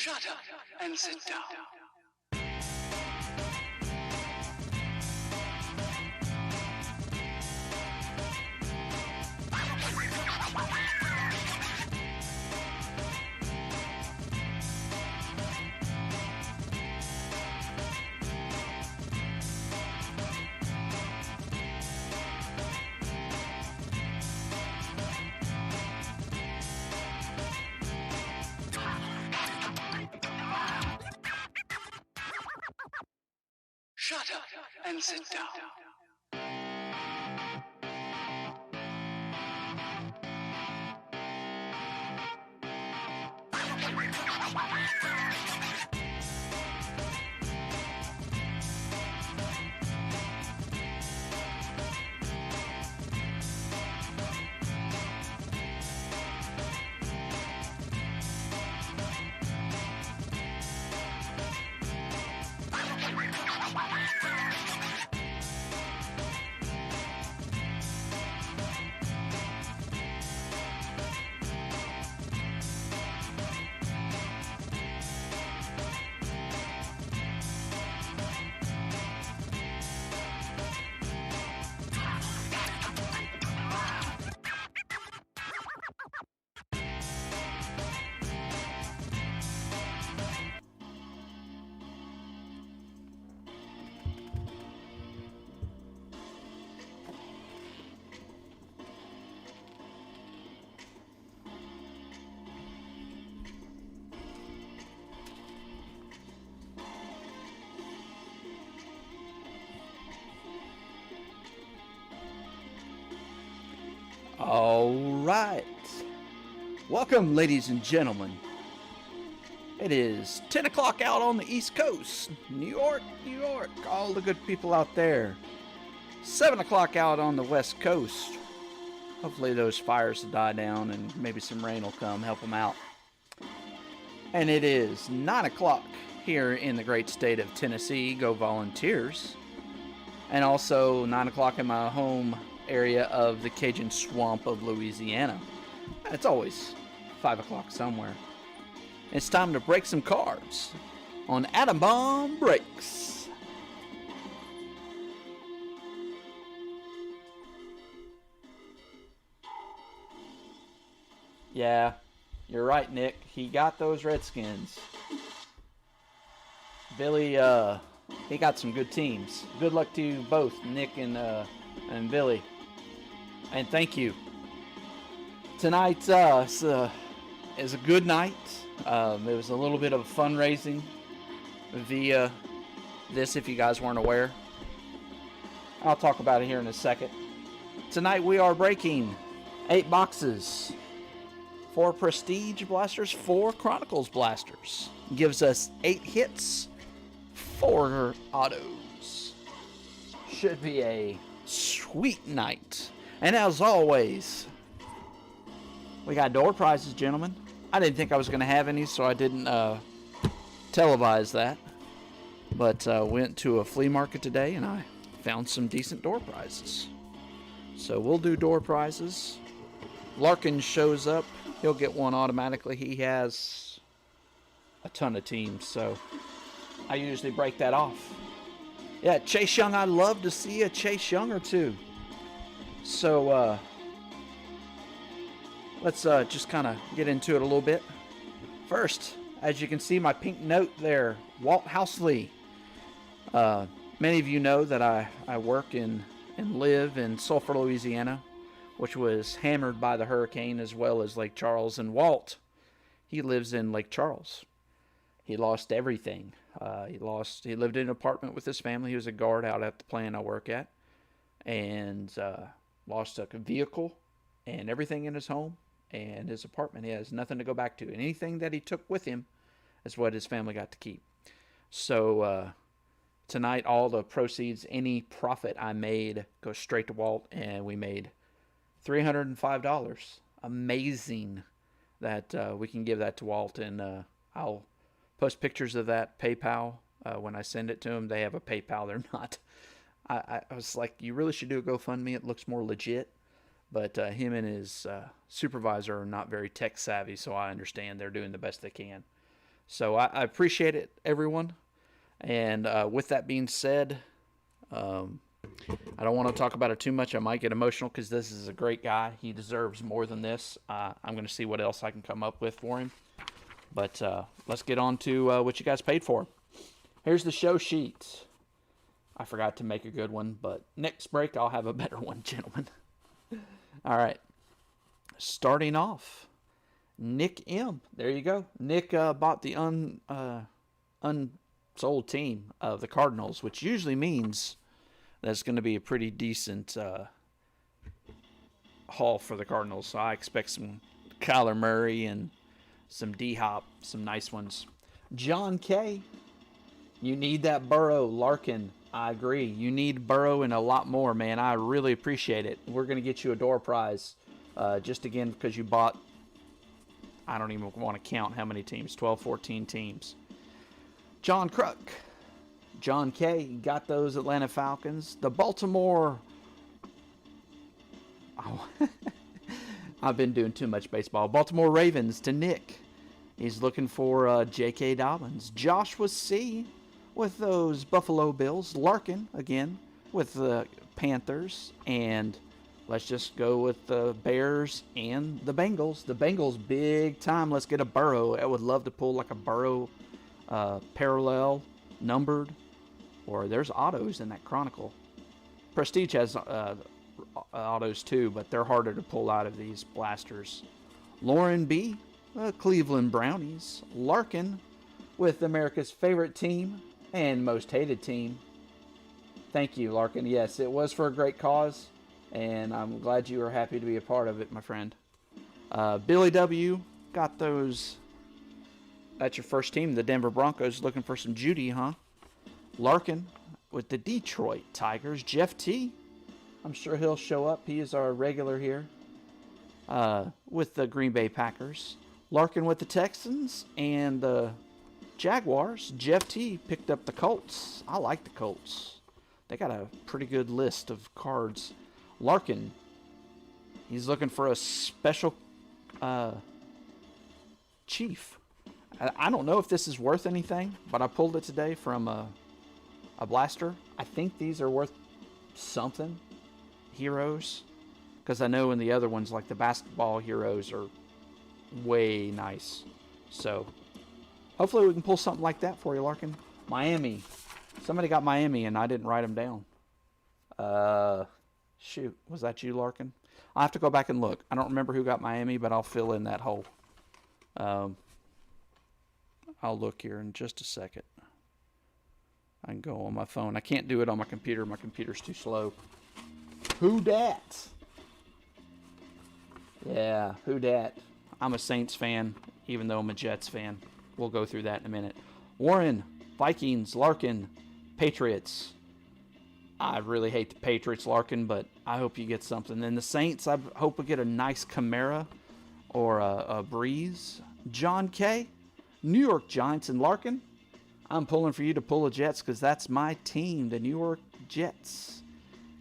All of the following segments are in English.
Shut up and sit down. Shut up and sit down. All right. Welcome, ladies and gentlemen. It is 10 o'clock out on the East Coast. New York, New York. All the good people out there. 7 o'clock out on the West Coast. Hopefully those fires will die down and maybe some rain will come, help them out. And it is 9 o'clock here in the great state of Tennessee. Go Volunteers. And also 9 o'clock in my home area of the Cajun Swamp of Louisiana. It's always 5 o'clock somewhere. It's time to break some carbs on Atom Bomb Breaks. Yeah, you're right, Nick. He got those Redskins. Billy, he got some good teams. Good luck to you both, Nick and Billy. And thank you. Tonight is a good night. It was a little bit of fundraising via this, if you guys weren't aware. I'll talk about it here in a second. Tonight we are breaking 8 boxes. 4 Prestige blasters, 4 Chronicles blasters. Gives us 8 hits, 4 autos. Should be a sweet night. And as always, we got door prizes, gentlemen. I didn't think I was going to have any, so I didn't televise that. But went to a flea market today, and I found some decent door prizes. So we'll do door prizes. Larkin shows up. He'll get one automatically. He has a ton of teams, so I usually break that off. Yeah, Chase Young, I'd love to see a Chase Young or two. So, let's just kind of get into it a little bit. First, as you can see, my pink note there, Walt Housley. Many of you know that I work and live in Sulphur, Louisiana, which was hammered by the hurricane, as well as Lake Charles. And Walt, he lives in Lake Charles. He lost everything. He lived in an apartment with his family. He was a guard out at the plant I work at. And lost a vehicle and everything in his home and his apartment. He has nothing to go back to. And anything that he took with him is what his family got to keep. So tonight, all the proceeds, any profit I made, goes straight to Walt. And we made $305. Amazing that we can give that to Walt. And I'll post pictures of that PayPal when I send it to him. They have a PayPal. They're not. I was like, you really should do a GoFundMe. It looks more legit. But him and his supervisor are not very tech savvy, so I understand they're doing the best they can. So I appreciate it, everyone. And with that being said, I don't want to talk about it too much. I might get emotional because this is a great guy. He deserves more than this. I'm going to see what else I can come up with for him. But let's get on to what you guys paid for. Here's the show sheet. I forgot to make a good one, but next break I'll have a better one, gentlemen. All right. Starting off, Nick M. There you go. Nick bought the unsold team of the Cardinals, which usually means that's going to be a pretty decent haul for the Cardinals. So I expect some Kyler Murray and some D-Hop, some nice ones. John K., you need that Burrow. Larkin, I agree. You need Burrow and a lot more, man. I really appreciate it. We're going to get you a door prize just again because you bought, I don't even want to count how many teams, 12, 14 teams. John Kruk. John K. got those Atlanta Falcons. The Baltimore... Oh, I've been doing too much baseball. Baltimore Ravens to Nick. He's looking for J.K. Dobbins. Joshua C. with those Buffalo Bills. Larkin, again, with the Panthers. And let's just go with the Bears and the Bengals. The Bengals, big time. Let's get a Burrow. I would love to pull like a Burrow parallel, numbered. Or there's autos in that Chronicle. Prestige has autos too, but they're harder to pull out of these blasters. Lauren B., Cleveland Brownies. Larkin with America's favorite team and most hated team. Thank you, Larkin. Yes, it was for a great cause, and I'm glad you were happy to be a part of it, my friend. Billy W. got those. That's your first team, the Denver Broncos, looking for some Judy, huh? Larkin with the Detroit Tigers. Jeff T. I'm sure he'll show up. He is our regular here. With the Green Bay Packers. Larkin with the Texans and the Jaguars. Jeff T. picked up the Colts. I like the Colts. They got a pretty good list of cards. Larkin. He's looking for a special chief. I don't know if this is worth anything, but I pulled it today from a blaster. I think these are worth something. Heroes. Because I know in the other ones, like the basketball heroes, are way nice. So, hopefully we can pull something like that for you, Larkin. Miami. Somebody got Miami and I didn't write them down. Shoot. Was that you, Larkin? I'll have to go back and look. I don't remember who got Miami, but I'll fill in that hole. I'll look here in just a second. I can go on my phone. I can't do it on my computer. My computer's too slow. Who dat? Yeah, who dat? I'm a Saints fan, even though I'm a Jets fan. We'll go through that in a minute. Warren, Vikings, Larkin, Patriots. I really hate the Patriots, Larkin, but I hope you get something. And the Saints, I hope we get a nice Camara or a Breeze. John K., New York Giants, and Larkin. I'm pulling for you to pull the Jets because that's my team, the New York Jets.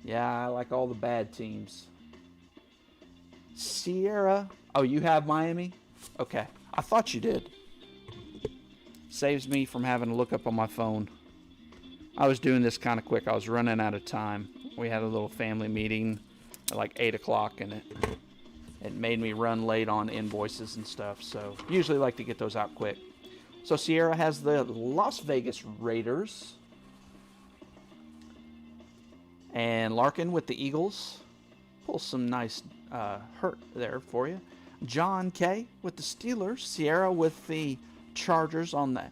Yeah, I like all the bad teams. Sierra. Oh, you have Miami? Okay. I thought you did. Saves me from having to look up on my phone. I was doing this kind of quick. I was running out of time. We had a little family meeting at like 8 o'clock, and it made me run late on invoices and stuff. So usually like to get those out quick. So Sierra has the Las Vegas Raiders. And Larkin with the Eagles. Pull some nice hurt there for you. John K. with the Steelers. Sierra with the Chargers on the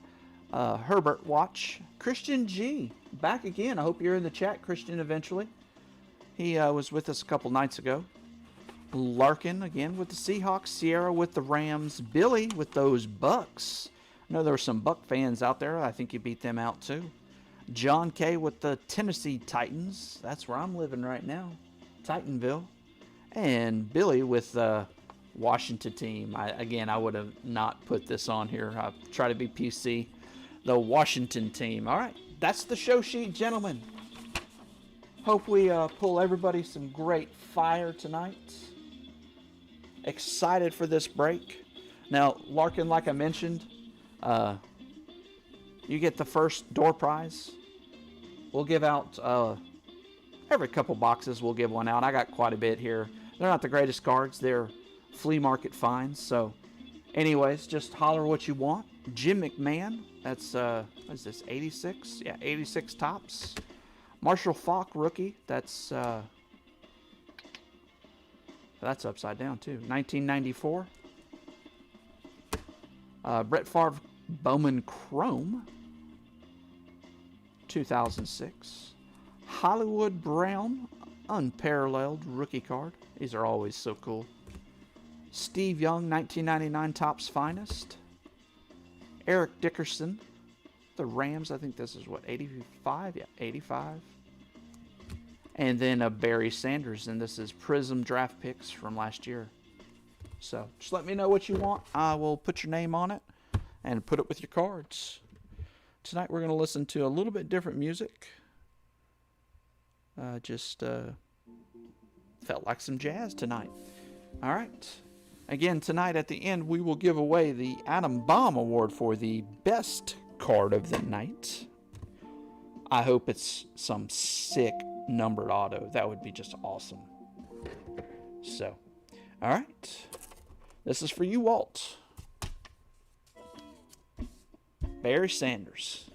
Herbert watch. Christian G. back again. I hope you're in the chat, Christian, eventually. He was with us a couple nights ago. Larkin again with the Seahawks. Sierra with the Rams. Billy with those Bucks. I know there were some Buck fans out there. I think you beat them out too. John K. with the Tennessee Titans. That's where I'm living right now. Titanville. And Billy with the Washington team. I would have not put this on here. I try to be PC. The Washington team. All right. That's the show sheet, gentlemen. Hope we pull everybody some great fire tonight. Excited for this break. Now, Larkin, like I mentioned, You get the first door prize. We'll give out every couple boxes. We'll give one out. I got quite a bit here. They're not the greatest cards. They're flea market finds. So, anyways, just holler what you want. Jim McMahon. That's what is this? 86. Yeah, 86 tops. Marshall Faulk rookie. That's upside down too. 1994. Brett Favre Bowman Chrome. 2006. Hollywood Brown unparalleled rookie card. These are always so cool. Steve Young 1999 Topps Finest. Eric Dickerson, the Rams. I think this is what, 85? Yeah, 85. And then Barry Sanders, and this is Prism draft picks from last year. So just let me know what you want. I will put your name on it and put it with your cards. Tonight we're going to listen to a little bit different music. Felt like some jazz tonight. All right. Again, tonight at the end, we will give away the Atom Bomb Award for the best card of the night. I hope it's some sick numbered auto. That would be just awesome. So, all right. This is for you, Walt. Barry Sanders.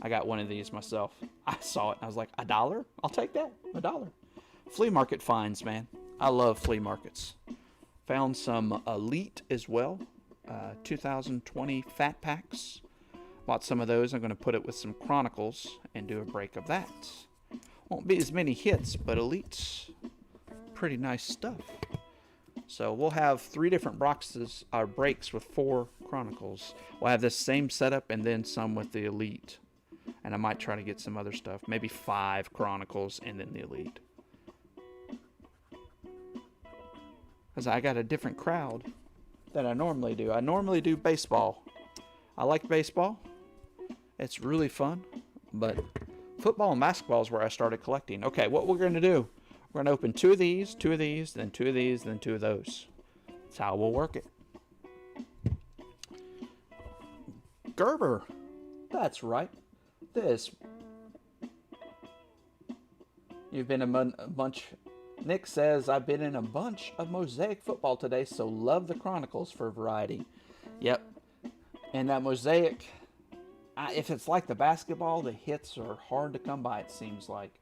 I got one of these myself. I saw it and I was like, $1? I'll take that. $1. Flea market finds, man. I love flea markets. Found some Elite as well. 2020 fat packs. Bought some of those. I'm going to put it with some Chronicles and do a break of that. Won't be as many hits, but Elite's pretty nice stuff. So we'll have 3 different boxes, breaks with 4 Chronicles. We'll have this same setup and then some with the Elite. And I might try to get some other stuff. Maybe 5 Chronicles and then the Elite. Because I got a different crowd than I normally do. I normally do baseball. I like baseball. It's really fun. But football and basketball is where I started collecting. Okay, what we're going to do. We're going to open 2 of these, 2 of these, then 2 of these, then 2 of those. That's how we'll work it. Gerber. That's right. This. You've been a bunch. Nick says, I've been in a bunch of Mosaic football today, so love the Chronicles for variety. Yep. And that Mosaic, if it's like the basketball, the hits are hard to come by, it seems like.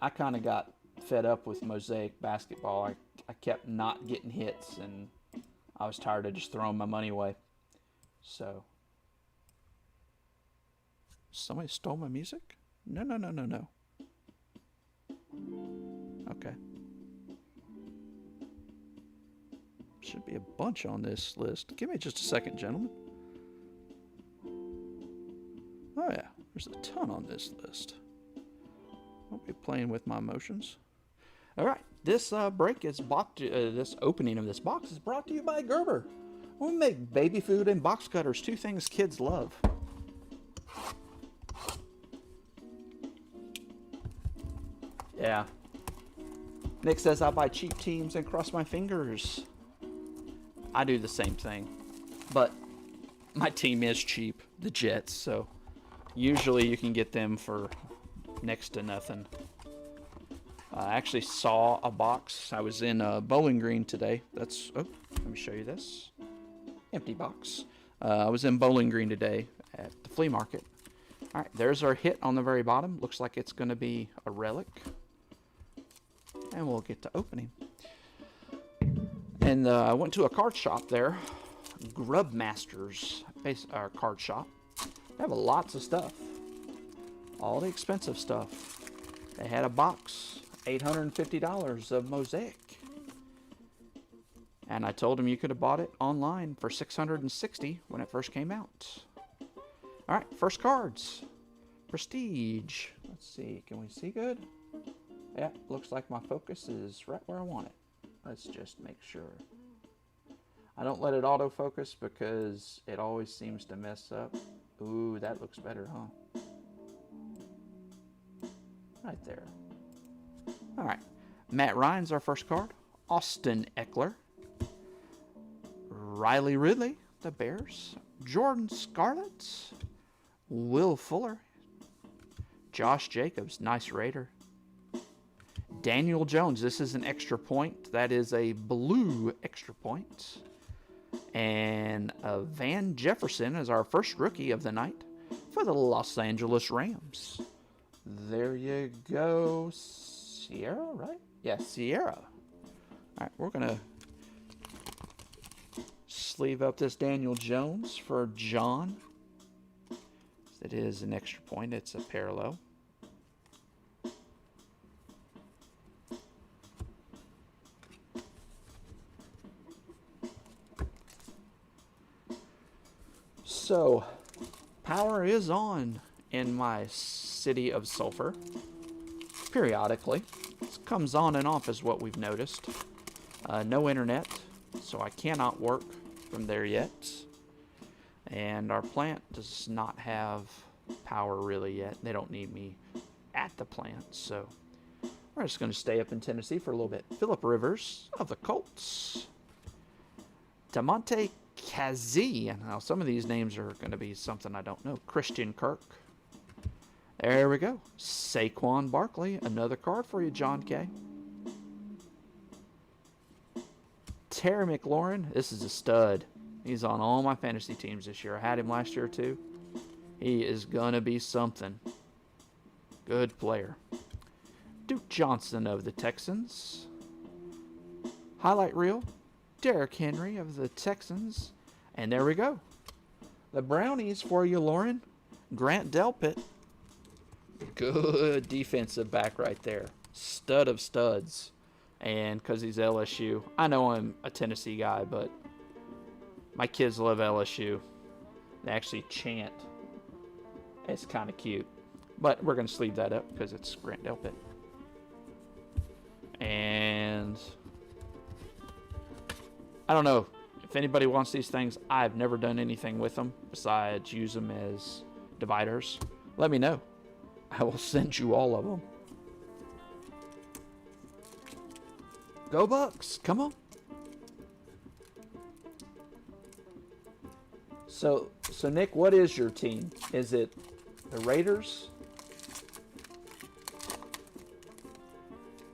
I kind of got fed up with Mosaic basketball. I kept not getting hits, and I was tired of just throwing my money away. So, somebody stole my music? No. Okay. Should be a bunch on this list. Give me just a second, gentlemen. Oh yeah, there's a ton on this list. I'll be playing with my emotions. All right, this break is bought. This opening of this box is brought to you by Gerber. We make baby food and box cutters, 2 things kids love. Yeah. Nick says I buy cheap teams and cross my fingers. I do the same thing, but my team is cheap, the Jets. So usually you can get them for next to nothing. I actually saw a box. I was in Bowling Green today. Let me show you this. Empty box. I was in Bowling Green today at the flea market. All right, there's our hit on the very bottom. Looks like it's going to be a relic. And we'll get to opening. And I went to a card shop there. Grub Masters card shop. They have lots of stuff. All the expensive stuff. They had a box. $850 of Mosaic. And I told him you could have bought it online for $660 when it first came out. All right, first cards. Prestige. Let's see, can we see good? Yeah, looks like my focus is right where I want it. Let's just make sure. I don't let it autofocus because it always seems to mess up. Ooh, that looks better, huh? Right there. All right, Matt Ryan's our first card. Austin Eckler. Riley Ridley, the Bears. Jordan Scarlett. Will Fuller. Josh Jacobs, nice Raider. Daniel Jones, this is an extra point. That is a blue extra point. And Van Jefferson is our first rookie of the night for the Los Angeles Rams. There you go. Sierra, right? Yeah, Sierra. All right, we're going to sleeve up this Daniel Jones for John. It is an extra point. It's a parallel. So, power is on in my city of Sulphur. Periodically. This comes on and off is what we've noticed. No internet, so I cannot work from there yet. And our plant does not have power really yet. They don't need me at the plant, so we're just going to stay up in Tennessee for a little bit. Phillip Rivers of the Colts. Damonte Kazee. Now, some of these names are going to be something I don't know. Christian Kirk. There we go. Saquon Barkley. Another card for you, John K. Terry McLaurin. This is a stud. He's on all my fantasy teams this year. I had him last year, too. He is going to be something. Good player. Duke Johnson of the Texans. Highlight reel. Derrick Henry of the Texans. And there we go. The Brownies for you, Lauren. Grant Delpit. Good defensive back right there. Stud of studs. And because he's LSU. I know I'm a Tennessee guy, but my kids love LSU. They actually chant. It's kind of cute. But we're going to sleeve that up because it's Grant Delpit. And I don't know if anybody wants these things. I've never done anything with them besides use them as dividers. Let me know. I will send you all of them. Go Bucks. Come on. So Nick, what is your team? Is it the Raiders?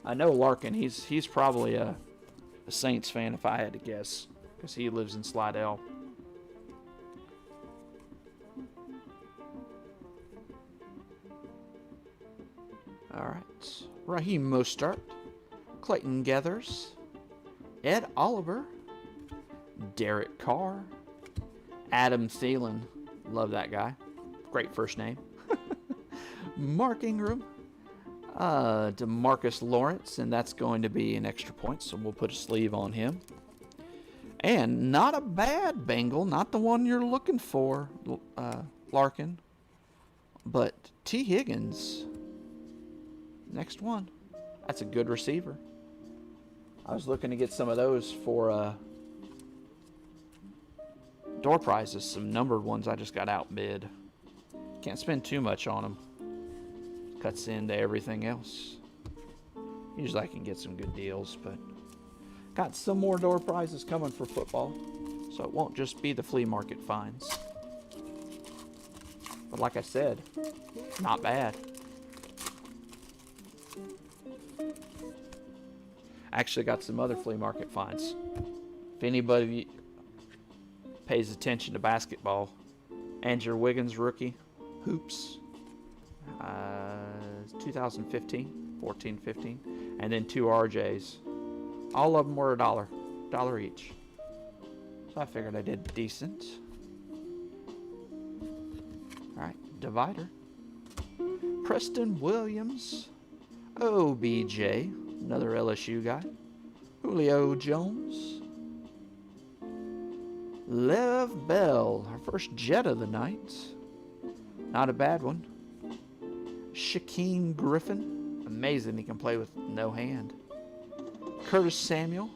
I know Larkin. He's probably a Saints fan if I had to guess, because he lives in Slidell. All right, Raheem Mostert, Clayton Gathers, Ed Oliver, Derek Carr, Adam Thielen. Love that guy. Great first name. Mark Ingram. DeMarcus Lawrence, and that's going to be an extra point, so we'll put a sleeve on him. And not a bad Bengal, not the one you're looking for, Larkin, but T. Higgins. Next one. That's a good receiver. I was looking to get some of those for door prizes, some numbered ones. I just got outbid. Can't spend too much on them. Cuts into everything else. Usually I can get some good deals, but got some more door prizes coming for football, so it won't just be the flea market finds. But like I said, not bad. Actually got some other flea market finds. If anybody pays attention to basketball, Andrew Wiggins rookie, hoops. 2015, 14, 15, and then 2 RJs. All of them were $1 each. So I figured I did decent. All right, divider. Preston Williams, OBJ, another LSU guy. Julio Jones, Lev Bell, our first Jet of the night. Not a bad one. Shaquem Griffin. Amazing he can play with no hand. Curtis Samuel.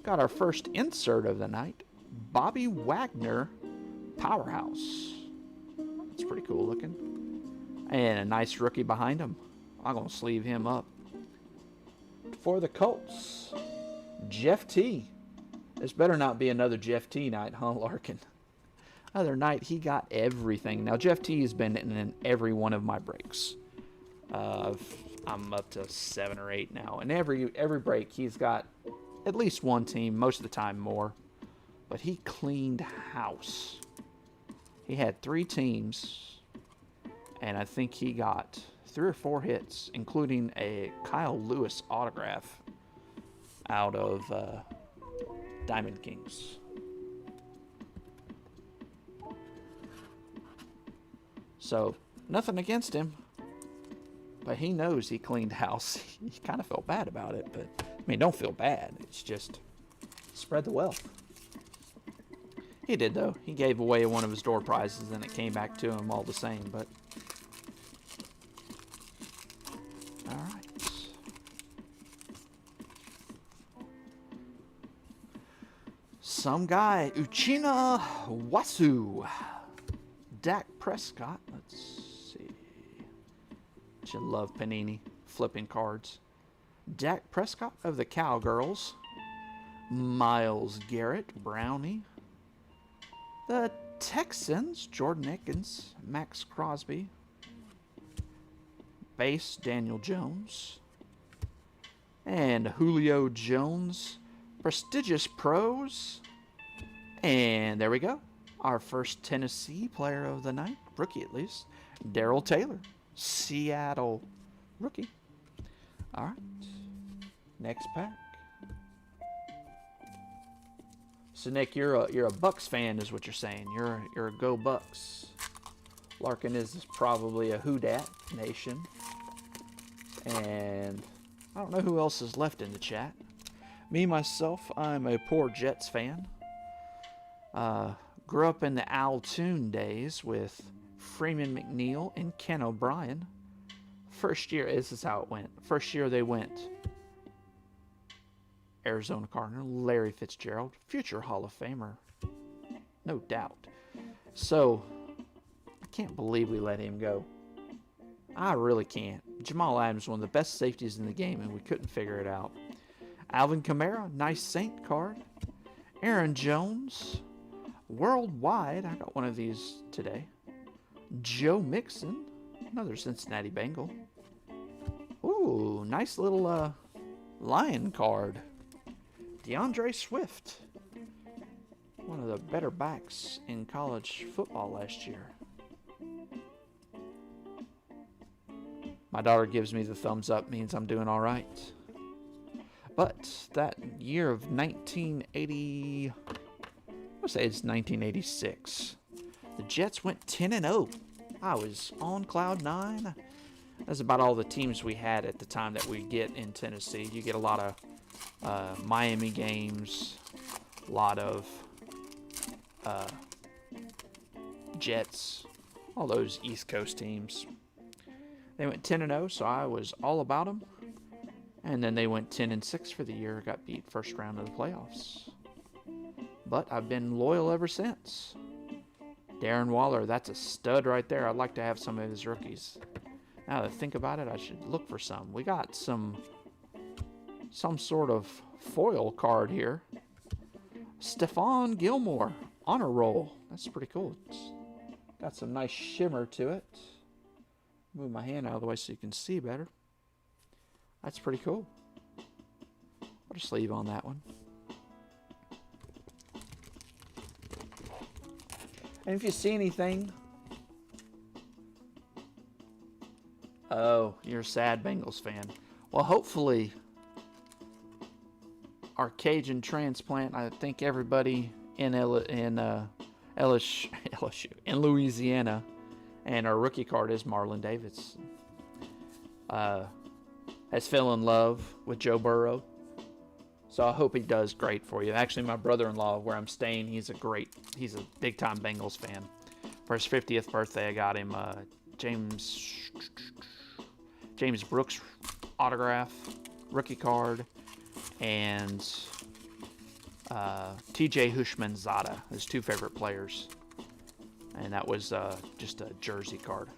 Got our first insert of the night. Bobby Wagner. Powerhouse. That's pretty cool looking. And a nice rookie behind him. I'm going to sleeve him up. For the Colts, Jeff T. This better not be another Jeff T night, huh, Larkin? Other night, he got everything. Now, Jeff T has been in every one of my breaks. I'm up to 7 or 8 now. And every break, he's got at least one team, most of the time more. But he cleaned house. He had 3 teams, and I think he got 3 or 4 hits, including a Kyle Lewis autograph out of Diamond Kings. So, nothing against him, but he knows he cleaned house. He kind of felt bad about it, but, I mean, don't feel bad. It's just spread the wealth. He did, though. He gave away one of his door prizes, and it came back to him all the same, but... All right. Some guy, Uchina Wasu. Dak Prescott. Let's see. You love Panini flipping cards. Dak Prescott of the Cowgirls. Miles Garrett, Brownie. The Texans, Jordan Akins, Max Crosby. Base, Daniel Jones. And Julio Jones, Prestigious Pros. And there we go. Our first Tennessee player of the night, rookie at least, Darrell Taylor, Seattle rookie. All right, next pack. So Nick, you're a Bucks fan, is what you're saying. You're a Go Bucks. Larkin is probably a Who Dat Nation, and I don't know who else is left in the chat. Me myself, I'm a poor Jets fan. Grew up in the Altoon days with Freeman McNeil and Ken O'Brien. First year, this is how it went. First year they went Arizona Cardinal, Larry Fitzgerald, future Hall of Famer, no doubt. So, I can't believe we let him go. I really can't. Jamal Adams, one of the best safeties in the game, and we couldn't figure it out. Alvin Kamara, nice Saint card. Aaron Jones, Worldwide, I got one of these today. Joe Mixon, another Cincinnati Bengal. Ooh, nice little Lion card. DeAndre Swift, one of the better backs in college football last year. My daughter gives me the thumbs up, means I'm doing all right. But that year of 1980, I would say it's 1986. The Jets went 10-0. I was on cloud 9. That's about all the teams we had at the time that we get in Tennessee. You get a lot of Miami games, a lot of Jets, all those East Coast teams. They went 10-0, so I was all about them. And then they went 10-6 for the year, got beat first round of the playoffs. But I've been loyal ever since. Darren Waller, that's a stud right there. I'd like to have some of his rookies. Now that I think about it, I should look for some. We got some sort of foil card here. Stephon Gilmore, honor roll. That's pretty cool. It's got some nice shimmer to it. Move my hand out of the way so you can see better. That's pretty cool. Put a sleeve on that one. And if you see anything... Oh, you're a sad Bengals fan. Well, hopefully our Cajun transplant, I think everybody in LSU, in Louisiana, and our rookie card is Marlon Davis, has fell in love with Joe Burrow. So I hope he does great for you. Actually, my brother-in-law, where I'm staying, he's a big-time Bengals fan. For his 50th birthday, I got him James Brooks autograph, rookie card, and TJ Hushmanzada, his 2 favorite players. And that was just a jersey card.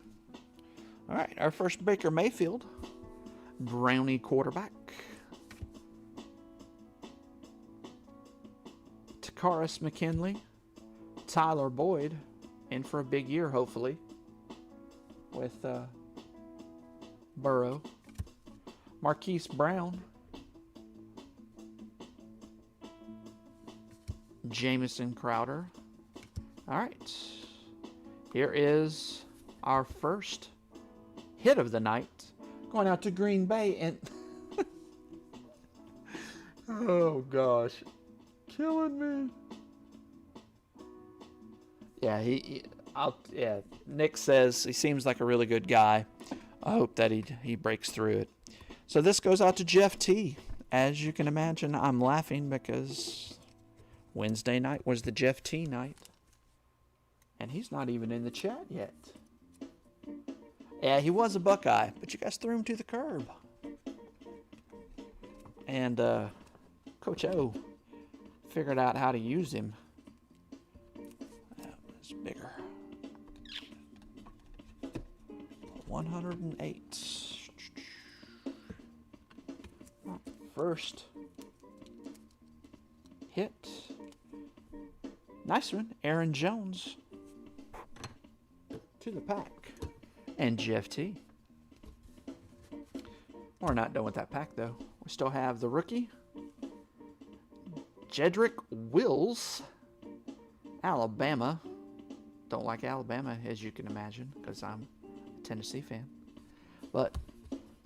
All right, our first Baker Mayfield, Brownie quarterback. Karis McKinley, Tyler Boyd, in for a big year, hopefully, with Burrow. Marquise Brown, Jamison Crowder. All right, here is our first hit of the night, going out to Green Bay, and oh gosh, killing me. Yeah, Nick says he seems like a really good guy. I hope that he breaks through it. So this goes out to Jeff T. As you can imagine, I'm laughing because Wednesday night was the Jeff T night. And he's not even in the chat yet. Yeah, he was a Buckeye, but you guys threw him to the curb. And Coach O figured out how to use him. It's bigger. 108. First hit. Nice one. Aaron Jones to the pack. And Jeff T. We're not done with that pack, though. We still have the rookie, Jedrick Wills, Alabama. Don't like Alabama, as you can imagine, because I'm a Tennessee fan. But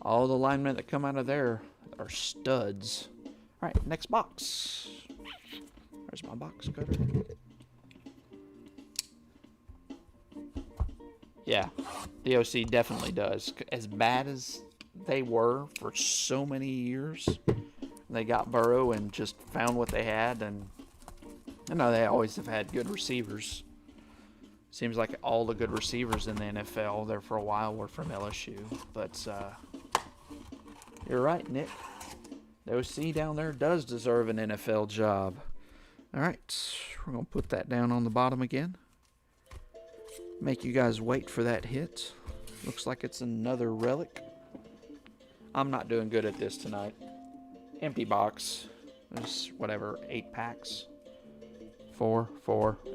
all the linemen that come out of there are studs. All right, next box. Where's my box cutter? Yeah, the OC definitely does. As bad as they were for so many years, they got Burrow and just found what they had. And I know they always have had good receivers. Seems like all the good receivers in the NFL there for a while were from LSU. But you're right, Nick. The OC down there does deserve an NFL job. All right, we're going to put that down on the bottom again. Make you guys wait for that hit. Looks like it's another relic. I'm not doing good at this tonight. Empty box. There's whatever, 8 packs. 4,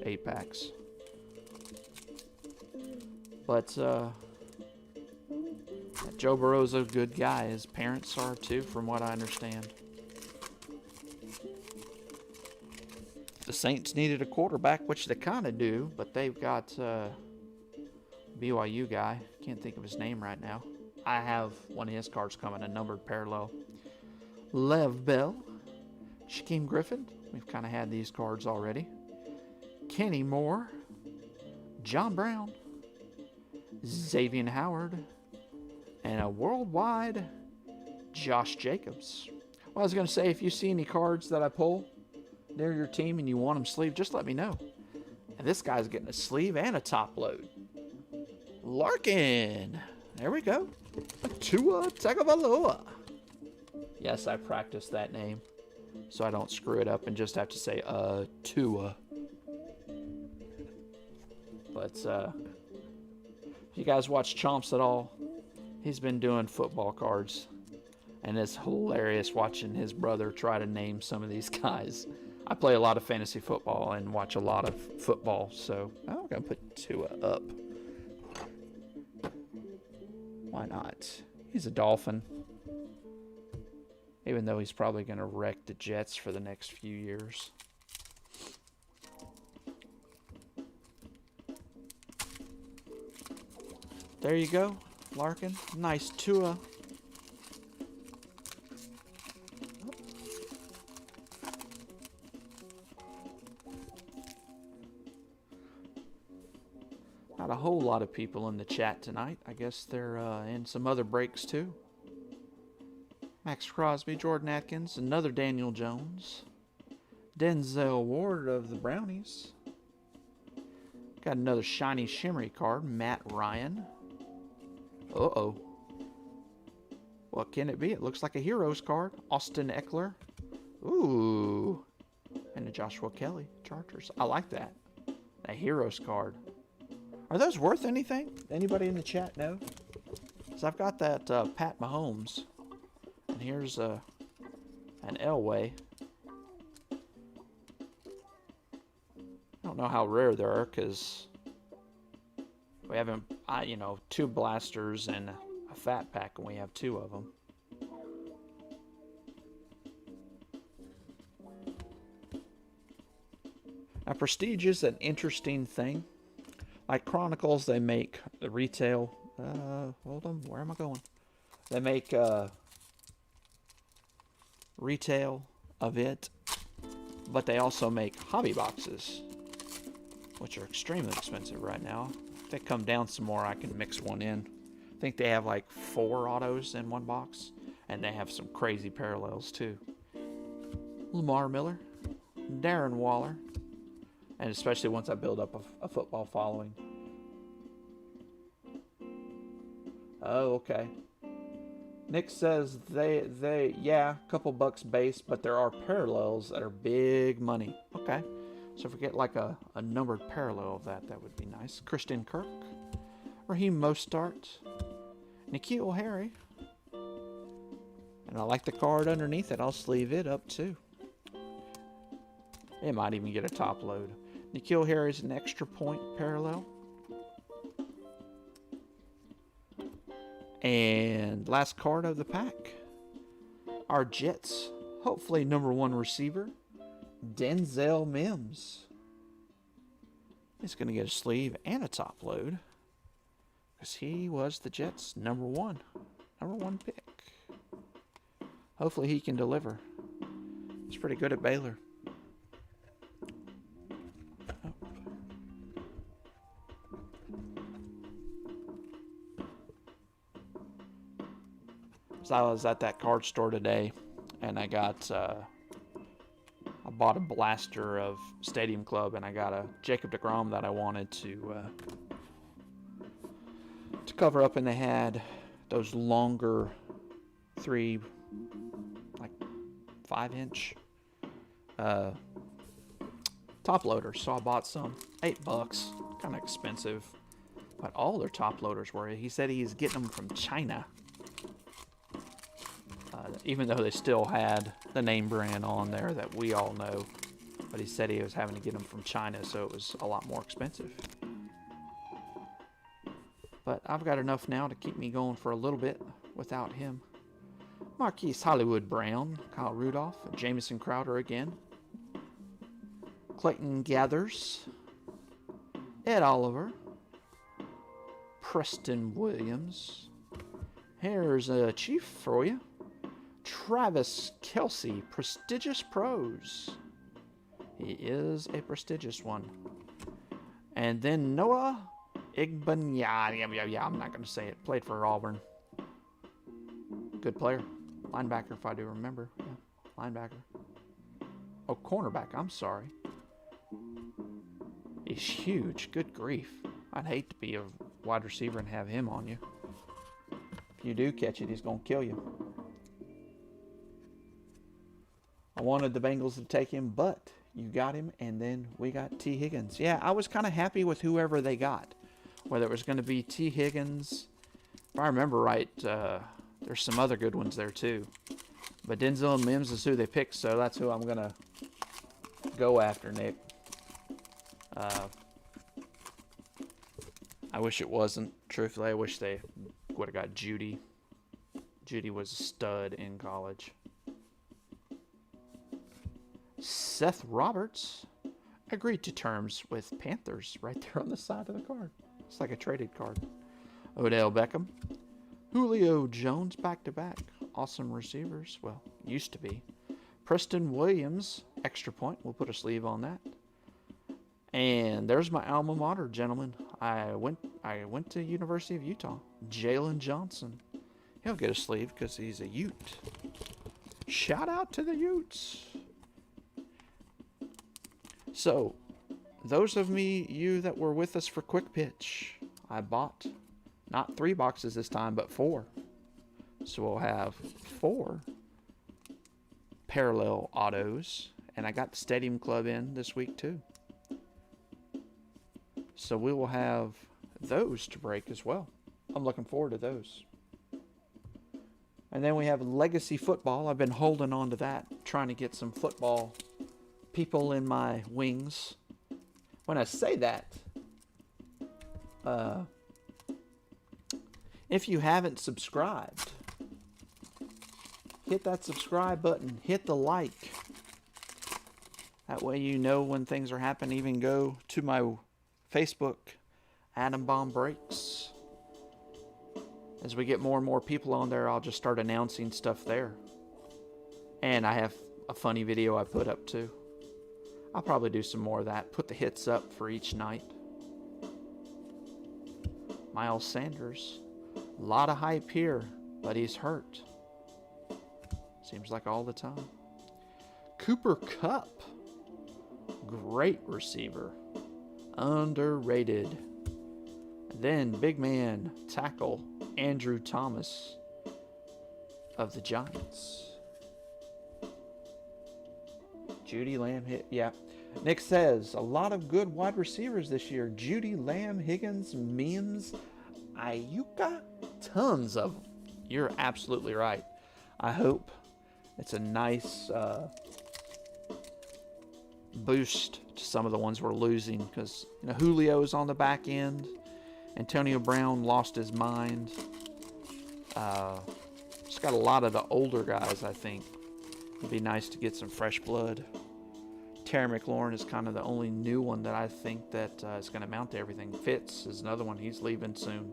8 packs. But Joe Burrow's a good guy. His parents are too, from what I understand. The Saints needed a quarterback, which they kind of do, but they've got BYU guy. Can't think of his name right now. I have one of his cards coming, a numbered parallel. Lev Bell, Shaquem Griffin. We've kind of had these cards already. Kenny Moore, John Brown, Xavier Howard, and a worldwide Josh Jacobs. Well, I was going to say, if you see any cards that I pull, they're your team and you want them sleeved, just let me know. And this guy's getting a sleeve and a top load. Larkin. There we go. Tua Tagovailoa. Yes, I practiced that name so I don't screw it up and just have to say Tua. But if you guys watch Chomps at all, he's been doing football cards. And it's hilarious watching his brother try to name some of these guys. I play a lot of fantasy football and watch a lot of football, so I'm going to put Tua up. Why not? He's a Dolphin. Even though he's probably going to wreck the Jets for the next few years. There you go, Larkin. Nice Tua. Not a whole lot of people in the chat tonight. I guess they're in some other breaks too. Max Crosby, Jordan Atkins, another Daniel Jones. Denzel Ward of the Brownies. Got another shiny shimmery card, Matt Ryan. Uh-oh. What can it be? It looks like a Heroes card. Austin Eckler. Ooh. And a Joshua Kelly, Chargers. I like that. A Heroes card. Are those worth anything? Anybody in the chat know? So I've got that Pat Mahomes. And here's an Elway. know how rare they are because we haven't, 2 blasters and a fat pack, and we have 2 of them. Now, Prestige is an interesting thing. Like Chronicles, they make the retail. Hold on, where am I going? They make retail of it, but they also make hobby boxes, which are extremely expensive right now. If they come down some more, I can mix one in. I think they have like 4 autos in one box, and they have some crazy parallels too. Lamar Miller, Darren Waller, and especially once I build up a football following. Oh, okay. Nick says yeah, a couple bucks base, but there are parallels that are big money. Okay. So if we get like a numbered parallel of that would be nice. Christian Kirk, Raheem Mostart, N'Keal Harry. And I like the card underneath it. I'll sleeve it up too. It might even get a top load. N'Keal Harry's an extra point parallel. And last card of the pack, our Jets, hopefully number 1 receiver, Denzel Mims. He's going to get a sleeve and a top load because he was the Jets' number one pick. Hopefully he can deliver. He's pretty good at Baylor. So I was at that card store today, and I bought a blaster of Stadium Club, and I got a Jacob deGrom that I wanted to cover up, and they had those longer 5-inch top loaders. So I bought some, $8, kind of expensive, but all their top loaders were. He said he's getting them from China. Even though they still had the name brand on there that we all know. But he said he was having to get them from China, so it was a lot more expensive. But I've got enough now to keep me going for a little bit without him. Marquise Hollywood Brown, Kyle Rudolph, Jamison Crowder again. Clayton Gathers, Ed Oliver, Preston Williams. Here's a Chief for you. Travis Kelce, Prestigious Pros. He is a prestigious one. And then Noah Igbanya. I'm not going to say it. Played for Auburn. Good player. Linebacker, if I do remember. Yeah, linebacker. Oh, cornerback. I'm sorry. He's huge. Good grief. I'd hate to be a wide receiver and have him on you. If you do catch it, he's going to kill you. I wanted the Bengals to take him, but you got him, and then we got T. Higgins. Yeah, I was kind of happy with whoever they got, whether it was going to be T. Higgins. If I remember right, there's some other good ones there too. But Denzel and Mims is who they picked, so that's who I'm going to go after, Nick. I wish it wasn't. Truthfully, I wish they would have got Judy. Judy was a stud in college. Seth Roberts agreed to terms with Panthers right there on the side of the card. It's like a traded card. Odell Beckham. Julio Jones back-to-back. Awesome receivers. Well, used to be. Preston Williams, extra point. We'll put a sleeve on that. And there's my alma mater, gentlemen. I went to University of Utah. Jalen Johnson. He'll get a sleeve because he's a Ute. Shout out to the Utes. So, those of you that were with us for Quick Pitch, I bought not 3 boxes this time, but 4. So we'll have 4 parallel autos, and I got the Stadium Club in this week too. So we will have those to break as well. I'm looking forward to those. And then we have Legacy Football. I've been holding on to that, trying to get some football people in my wings. when I say that, if you haven't subscribed, hit that subscribe button, hit the like. That way you know when things are happening. Even go to my Facebook, Atom Bomb Breaks. As we get more and more people on there, I'll just start announcing stuff there. And I have a funny video I put up too. I'll probably do some more of that. Put the hits up for each night. Miles Sanders. A lot of hype here, but he's hurt. Seems like all the time. Cooper Kupp. Great receiver. Underrated. Then big man tackle Andrew Thomas of the Giants. Judy Lamb hit. Yeah. Nick says, a lot of good wide receivers this year. Judy Lamb, Higgins, Mims, Ayuka, tons of them. You're absolutely right. I hope it's a nice boost to some of the ones we're losing, because Julio's on the back end. Antonio Brown lost his mind. Just got a lot of the older guys, I think. It'd be nice to get some fresh blood. Terry McLaurin is kind of the only new one that I think that is going to mount to everything. Fitz is another one. He's leaving soon.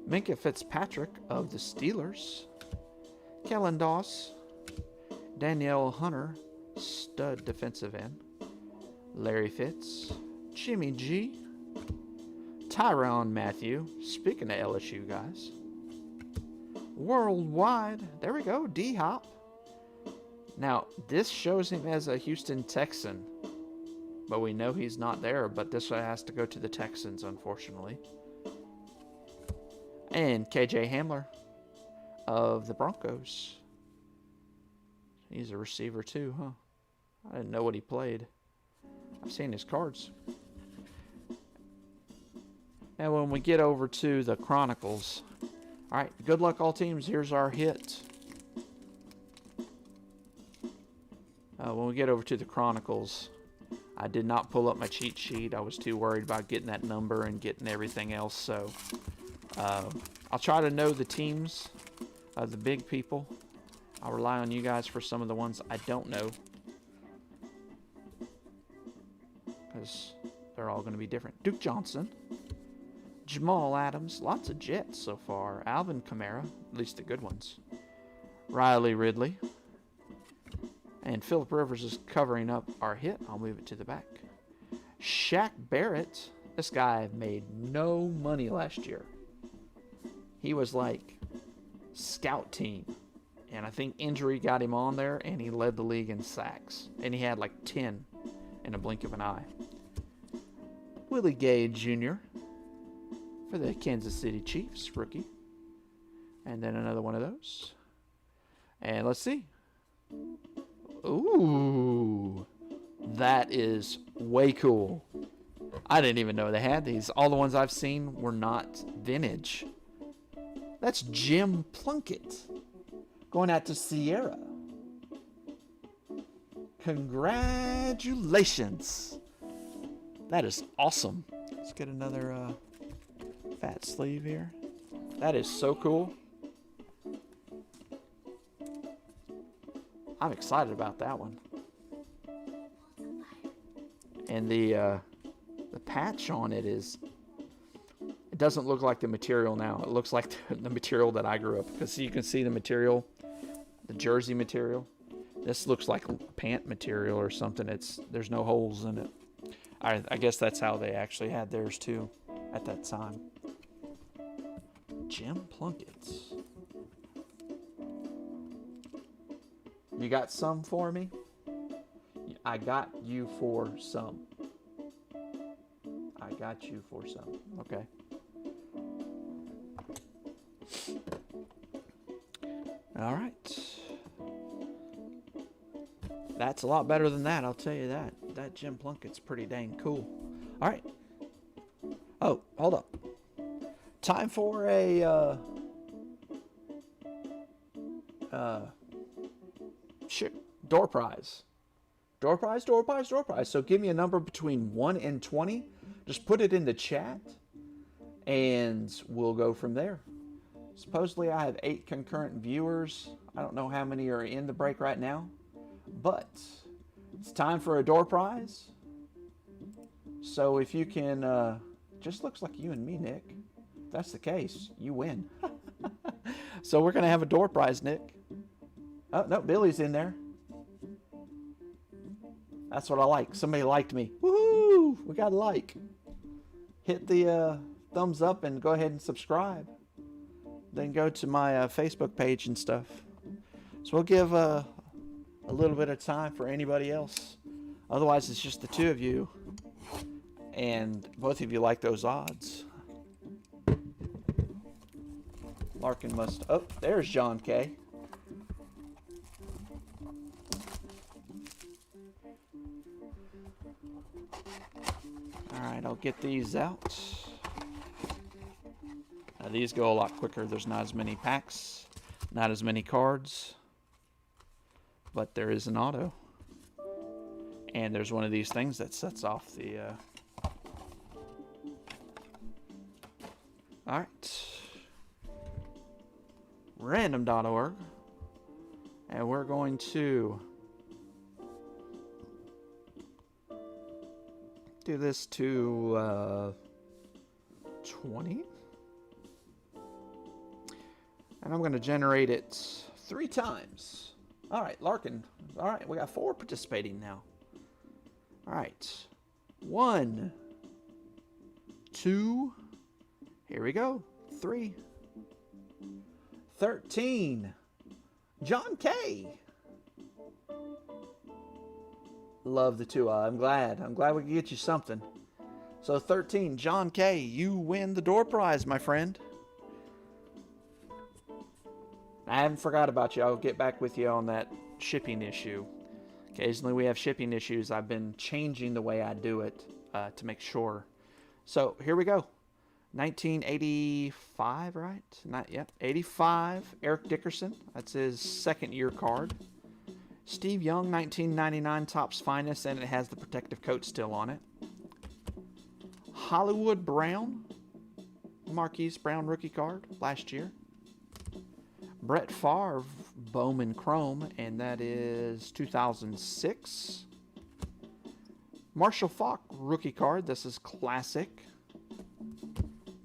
Minkah Fitzpatrick of the Steelers. Kellen Doss. Danielle Hunter, stud defensive end. Larry Fitz. Jimmy G. Tyrann Mathieu. Speaking of LSU guys. Worldwide. There we go. D-Hop. Now, this shows him as a Houston Texan, but we know he's not there, but this one has to go to the Texans, unfortunately. And KJ Hamler of the Broncos. He's a receiver too, huh? I didn't know what he played. I've seen his cards. And when we get over to the Chronicles, all right, good luck all teams. Here's our hit. When we get over to the Chronicles, I did not pull up my cheat sheet. I was too worried about getting that number and getting everything else. So I'll try to know the teams, the big people. I'll rely on you guys for some of the ones I don't know, because they're all going to be different. Duke Johnson, Jamal Adams, lots of Jets so far. Alvin Kamara, at least the good ones. Riley Ridley. And Phillip Rivers is covering up our hit. I'll move it to the back. Shaq Barrett. This guy made no money last year. He was like scout team. And I think injury got him on there, and he led the league in sacks. And he had like 10 in a blink of an eye. Willie Gay Jr. for the Kansas City Chiefs, rookie. And then another one of those. And let's see. Ooh, that is way cool. I didn't even know they had these. All the ones I've seen were not vintage. That's Jim Plunkett going out to Sierra. Congratulations. That is awesome. Let's get another fat sleeve here. That is so cool. I'm excited about that one. And the patch on it is, it doesn't look like the material now. It looks like the material that I grew up, because you can see the material, the jersey material. This looks like pant material or something. There's no holes in it. I guess that's how they actually had theirs too at that time. Jim Plunkett's. You got some for me? I got you for some. I got you for some. Okay. All right. That's a lot better than that, I'll tell you that. That Jim Plunkett's pretty dang cool. All right. Oh, hold up. Time for a door prize. Door prize, door prize, door prize. So give me a number between 1 and 20. Just put it in the chat, and we'll go from there. Supposedly I have 8 concurrent viewers. I don't know how many are in the break right now, but it's time for a door prize. So if you can, just looks like you and me, Nick. If that's the case, you win. So we're going to have a door prize, Nick. Oh, no, Billy's in there. That's what I like. Somebody liked me. Woohoo! We got a like. Hit the thumbs up and go ahead and subscribe. Then go to my Facebook page and stuff. So we'll give a little bit of time for anybody else. Otherwise, it's just the two of you. And both of you like those odds. Larkin must... Oh, there's John K. Alright, I'll get these out. These go a lot quicker. There's not as many packs, not as many cards, but there is an auto. And there's one of these things that sets off the... Alright. Random.org. And we're going to do this to 20. And I'm going to generate it 3 times. All right, Larkin. All right, we got 4 participating now. All right. 1, 2, here we go. 3. 13. John K. Love the 2. I'm glad we could get you something. So 13, John K. You win the door prize, my friend. I haven't forgot about you. I'll get back with you on that shipping issue. Occasionally we have shipping issues. I've been changing the way I do it to make sure. So here we go. 1985, right? Not yet. 85. Eric Dickerson. That's his second-year card. Steve Young, 1999 Topps Finest, and it has the protective coat still on it. Hollywood Brown. Marquise Brown rookie card last year. Brett Favre Bowman Chrome, and that is 2006. Marshall Faulk rookie card. This is classic.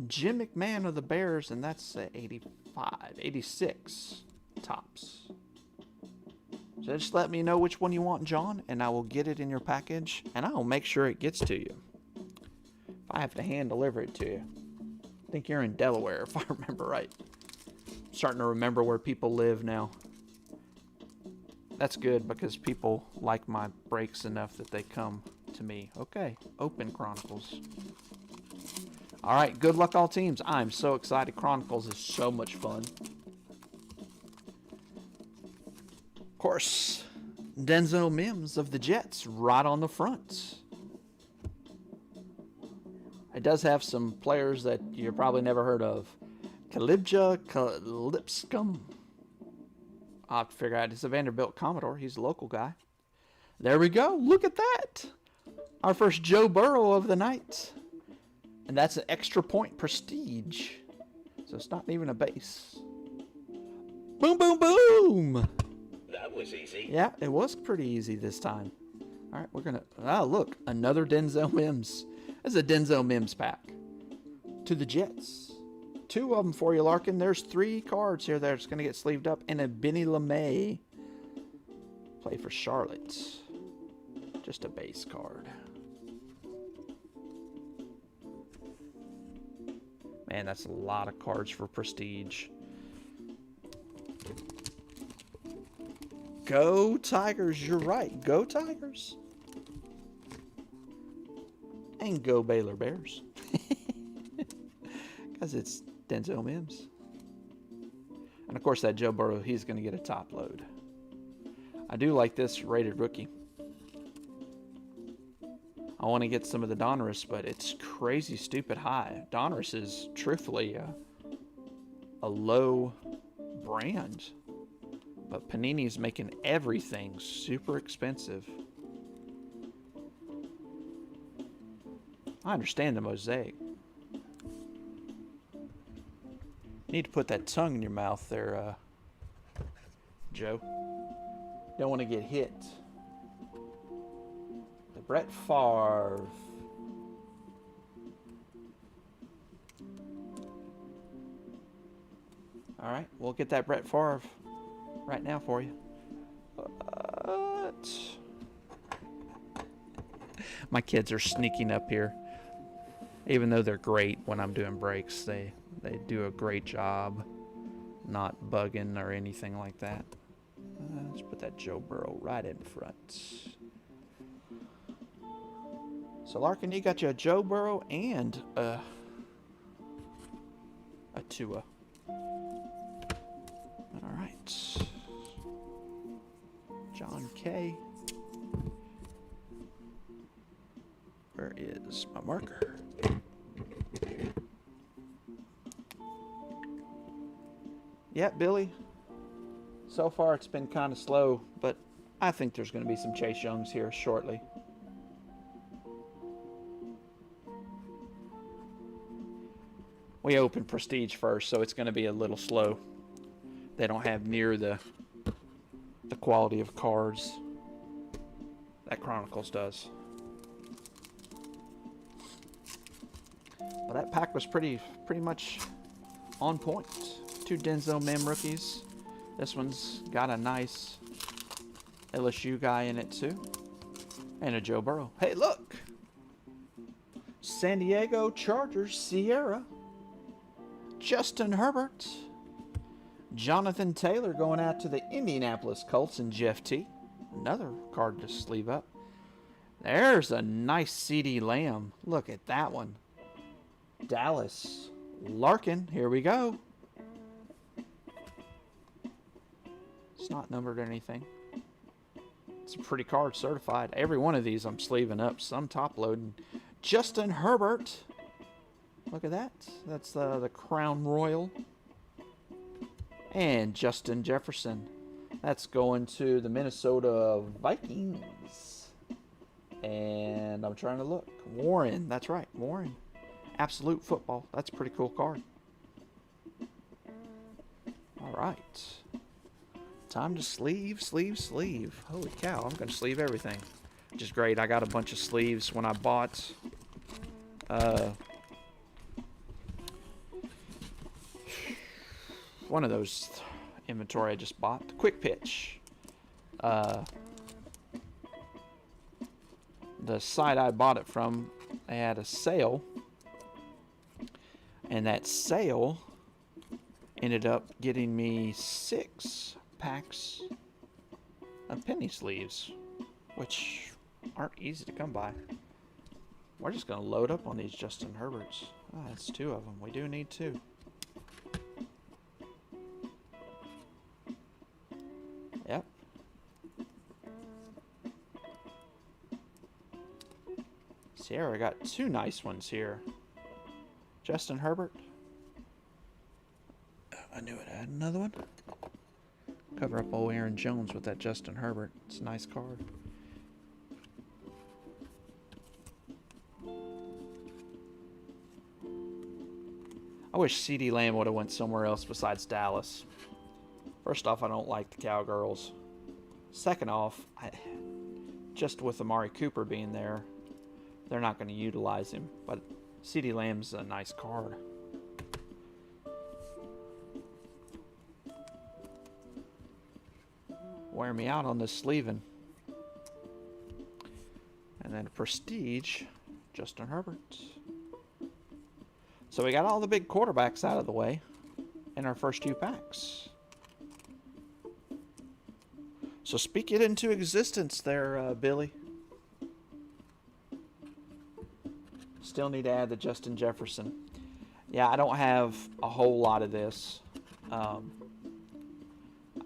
Jim McMahon of the Bears, and that's 86 Topps. So just let me know which one you want, John, and I will get it in your package, and I will make sure it gets to you. If I have to hand deliver it to you. I think you're in Delaware, if I remember right. I'm starting to remember where people live now. That's good, because people like my breaks enough that they come to me. Okay, open Chronicles. All right, good luck all teams. I'm so excited. Chronicles is so much fun. Of course, Denzel Mims of the Jets right on the front. It does have some players that you probably never heard of. Lipscomb. I'll have to figure out. It's a Vanderbilt Commodore. He's a local guy. There we go. Look at that. Our first Joe Burrow of the night. And that's an extra point prestige. So it's not even a base. Boom, boom, boom. That was easy. Yeah, it was pretty easy this time. All right, we're going to... Oh, look. Another Denzel Mims. This is a Denzel Mims pack. To the Jets. 2 of them for you, Larkin. There's 3 cards here that's going to get sleeved up. And a Benny LeMay. Play for Charlotte. Just a base card. Man, that's a lot of cards for prestige. Go Tigers. You're right. Go Tigers. And go Baylor Bears. Because it's Denzel Mims. And of course that Joe Burrow, he's going to get a top load. I do like this rated rookie. I want to get some of the Donruss, but it's crazy stupid high. Donruss is truthfully a low brand. But Panini's making everything super expensive. I understand the mosaic. Need to put that tongue in your mouth there, Joe. Don't want to get hit. The Brett Favre. All right, we'll get that Brett Favre right now for you. But my kids are sneaking up here. Even though they're great when I'm doing breaks, they do a great job not bugging or anything like that. Let's put that Joe Burrow right in front. So Larkin, you got you a Joe Burrow and a Tua. All right. John K. Where is my marker? Yeah, Billy. So far it's been kind of slow, but I think there's going to be some Chase Youngs here shortly. We opened Prestige first, so it's going to be a little slow. They don't have near the quality of cards that Chronicles does. But that pack was pretty much on point. 2 Denzel Mem rookies. This one's got a nice LSU guy in it too. And a Joe Burrow. Hey, look! San Diego Chargers Sierra. Justin Herbert. Jonathan Taylor going out to the Indianapolis Colts and Jeff T. Another card to sleeve up. There's a nice CD Lamb. Look at that one. Dallas. Larkin. Here we go. It's not numbered or anything. It's a pretty card, certified. Every one of these I'm sleeving up. Some top loading. Justin Herbert. Look at that. That's the Crown Royal. And Justin Jefferson. That's going to the Minnesota Vikings. And I'm trying to look. Warren. That's right. Warren. Absolute Football. That's a pretty cool card. All right. Time to sleeve. Holy cow. I'm going to sleeve everything. Which is great. I got a bunch of sleeves when I bought one of those inventory I just bought. The Quick Pitch. The site I bought it from, they had a sale. And that sale ended up getting me 6 packs of penny sleeves, which aren't easy to come by. We're just going to load up on these Justin Herberts. Oh, that's 2 of them. We do need 2. Yep. Sierra got 2 nice ones here. Justin Herbert. I knew it had another one. Cover up old Aaron Jones with that Justin Herbert. It's a nice card. I wish CD Lamb would have went somewhere else besides Dallas. First off, I don't like the Cowgirls. Second off, just with Amari Cooper being there, they're not going to utilize him. But CD Lamb's a nice card. Wear me out on this sleeving. And then Prestige, Justin Herbert. So we got all the big quarterbacks out of the way in our first 2 packs. So speak it into existence there, Billy. Still need to add the Justin Jefferson. Yeah, I don't have a whole lot of this.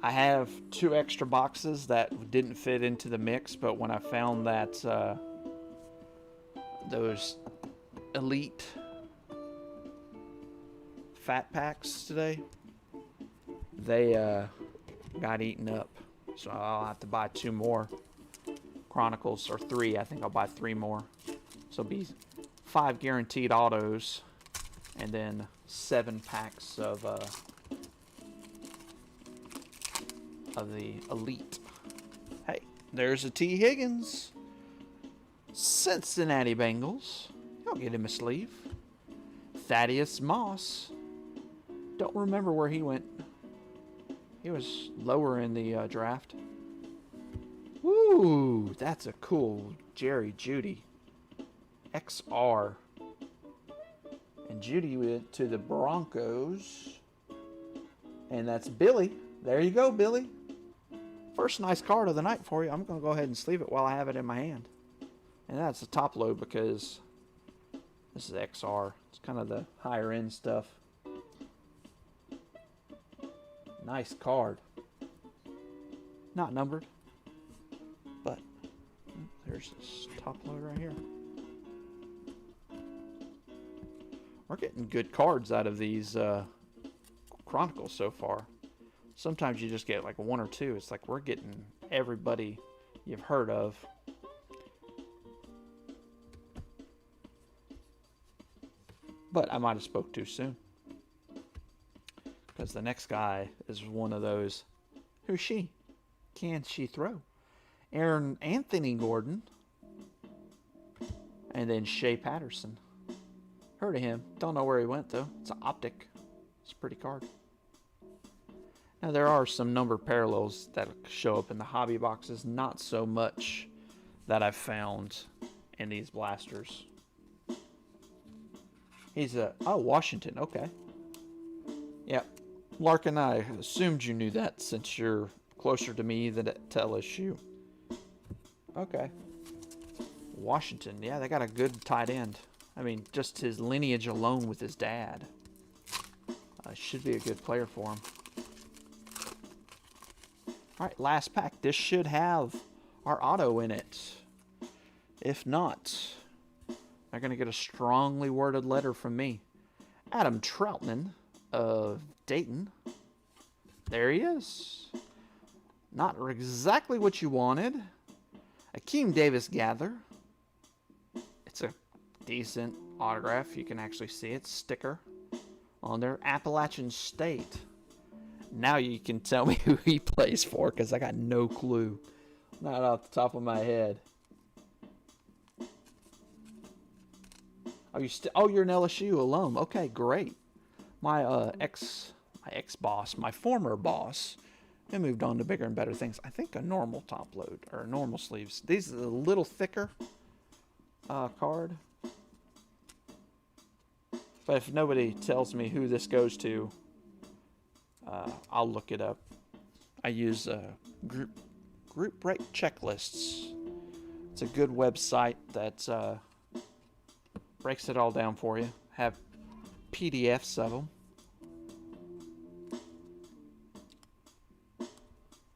I have 2 extra boxes that didn't fit into the mix, but when I found that those elite fat packs today, they got eaten up. So I'll have to buy 2 more Chronicles, or 3. I think I'll buy 3 more. So it'll be 5 guaranteed autos, and then 7 packs of the Elite. Hey, there's a T. Higgins. Cincinnati Bengals. I'll get him a sleeve. Thaddeus Moss. Don't remember where he went. He was lower in the draft. Woo, that's a cool Jerry Jeudy. XR. And Jeudy went to the Broncos. And that's Billy. There you go, Billy. First nice card of the night for you. I'm going to go ahead and sleeve it while I have it in my hand. And that's the top load because this is XR. It's kind of the higher end stuff. Nice card. Not numbered. But there's this top load right here. We're getting good cards out of these Chronicles so far. Sometimes you just get like 1 or 2. It's like we're getting everybody you've heard of. But I might have spoke too soon. Because the next guy is one of those. Who's she? Can she throw? Anthony Gordon. And then Shea Patterson. Heard of him. Don't know where he went though. It's an optic. It's a pretty card. Now there are some numbered parallels that show up in the hobby boxes. Not so much that I've found in these blasters. He's Washington. Okay. Yep. Larkin, I assumed you knew that since you're closer to me than to LSU. Okay. Washington. Yeah, they got a good tight end. I mean, just his lineage alone with his dad. Should be a good player for him. Alright, last pack. This should have our auto in it. If not, they're going to get a strongly worded letter from me. Adam Troutman of Dayton. There he is. Not exactly what you wanted. Akeem Davis Gather. It's a decent autograph. You can actually see it. Sticker on there. Appalachian State. Now you can tell me who he plays for because I got no clue. Not off the top of my head. Oh, you're an LSU alum. Okay, great. My ex-boss, my former boss, he moved on to bigger and better things. I think a normal top load or normal sleeves. These are a little thicker card. But if nobody tells me who this goes to, I'll look it up. I use group break checklists. It's a good website that breaks it all down for you. Have PDFs of them.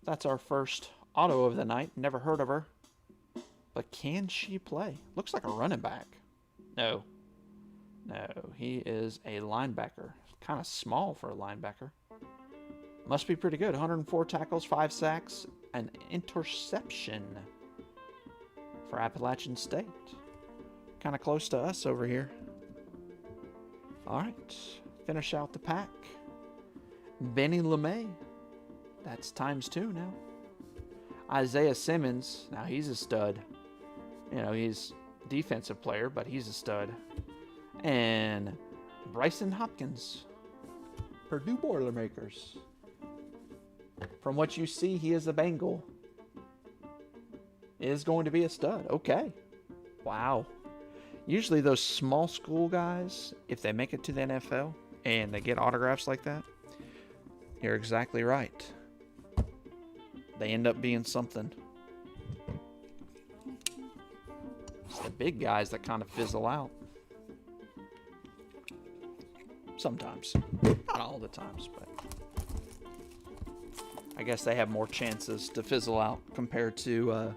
That's our first auto of the night. Never heard of her. But can she play? Looks like a running back. No. No, he is a linebacker. Kind of small for a linebacker. Must be pretty good. 104 tackles, 5 sacks, an interception for Appalachian State. Kind of close to us over here. All right, finish out the pack. Benny LeMay. That's ×2 now. Isaiah Simmons. Now he's a stud. You know, he's a defensive player, but he's a stud. And Bryson Hopkins. Purdue Boilermakers. From what you see, he is a Bengal. Is going to be a stud. Okay. Wow. Usually those small school guys, if they make it to the NFL and they get autographs like that, you're exactly right. They end up being something. It's the big guys that kind of fizzle out. Sometimes. Not all the times, but I guess they have more chances to fizzle out compared to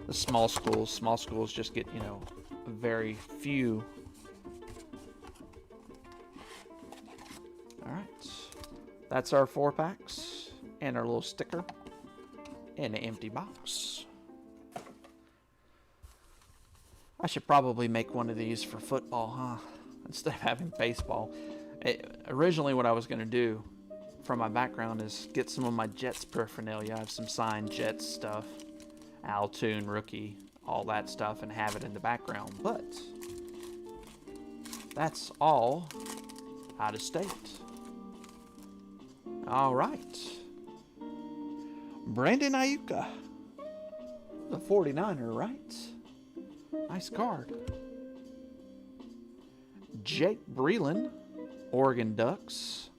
the small schools. Small schools just get, you know, very few. All right. That's our 4 packs and our little sticker and an empty box. I should probably make one of these for football, huh? Instead of having baseball. Originally, what I was going to do for my background is get some of my Jets paraphernalia. I have some signed Jets stuff, Altoon, rookie, all that stuff, and have it in the background. But that's all out of state. All right. Brandon Ayuka, the 49er, right? Nice card. Jake Breland, Oregon Ducks.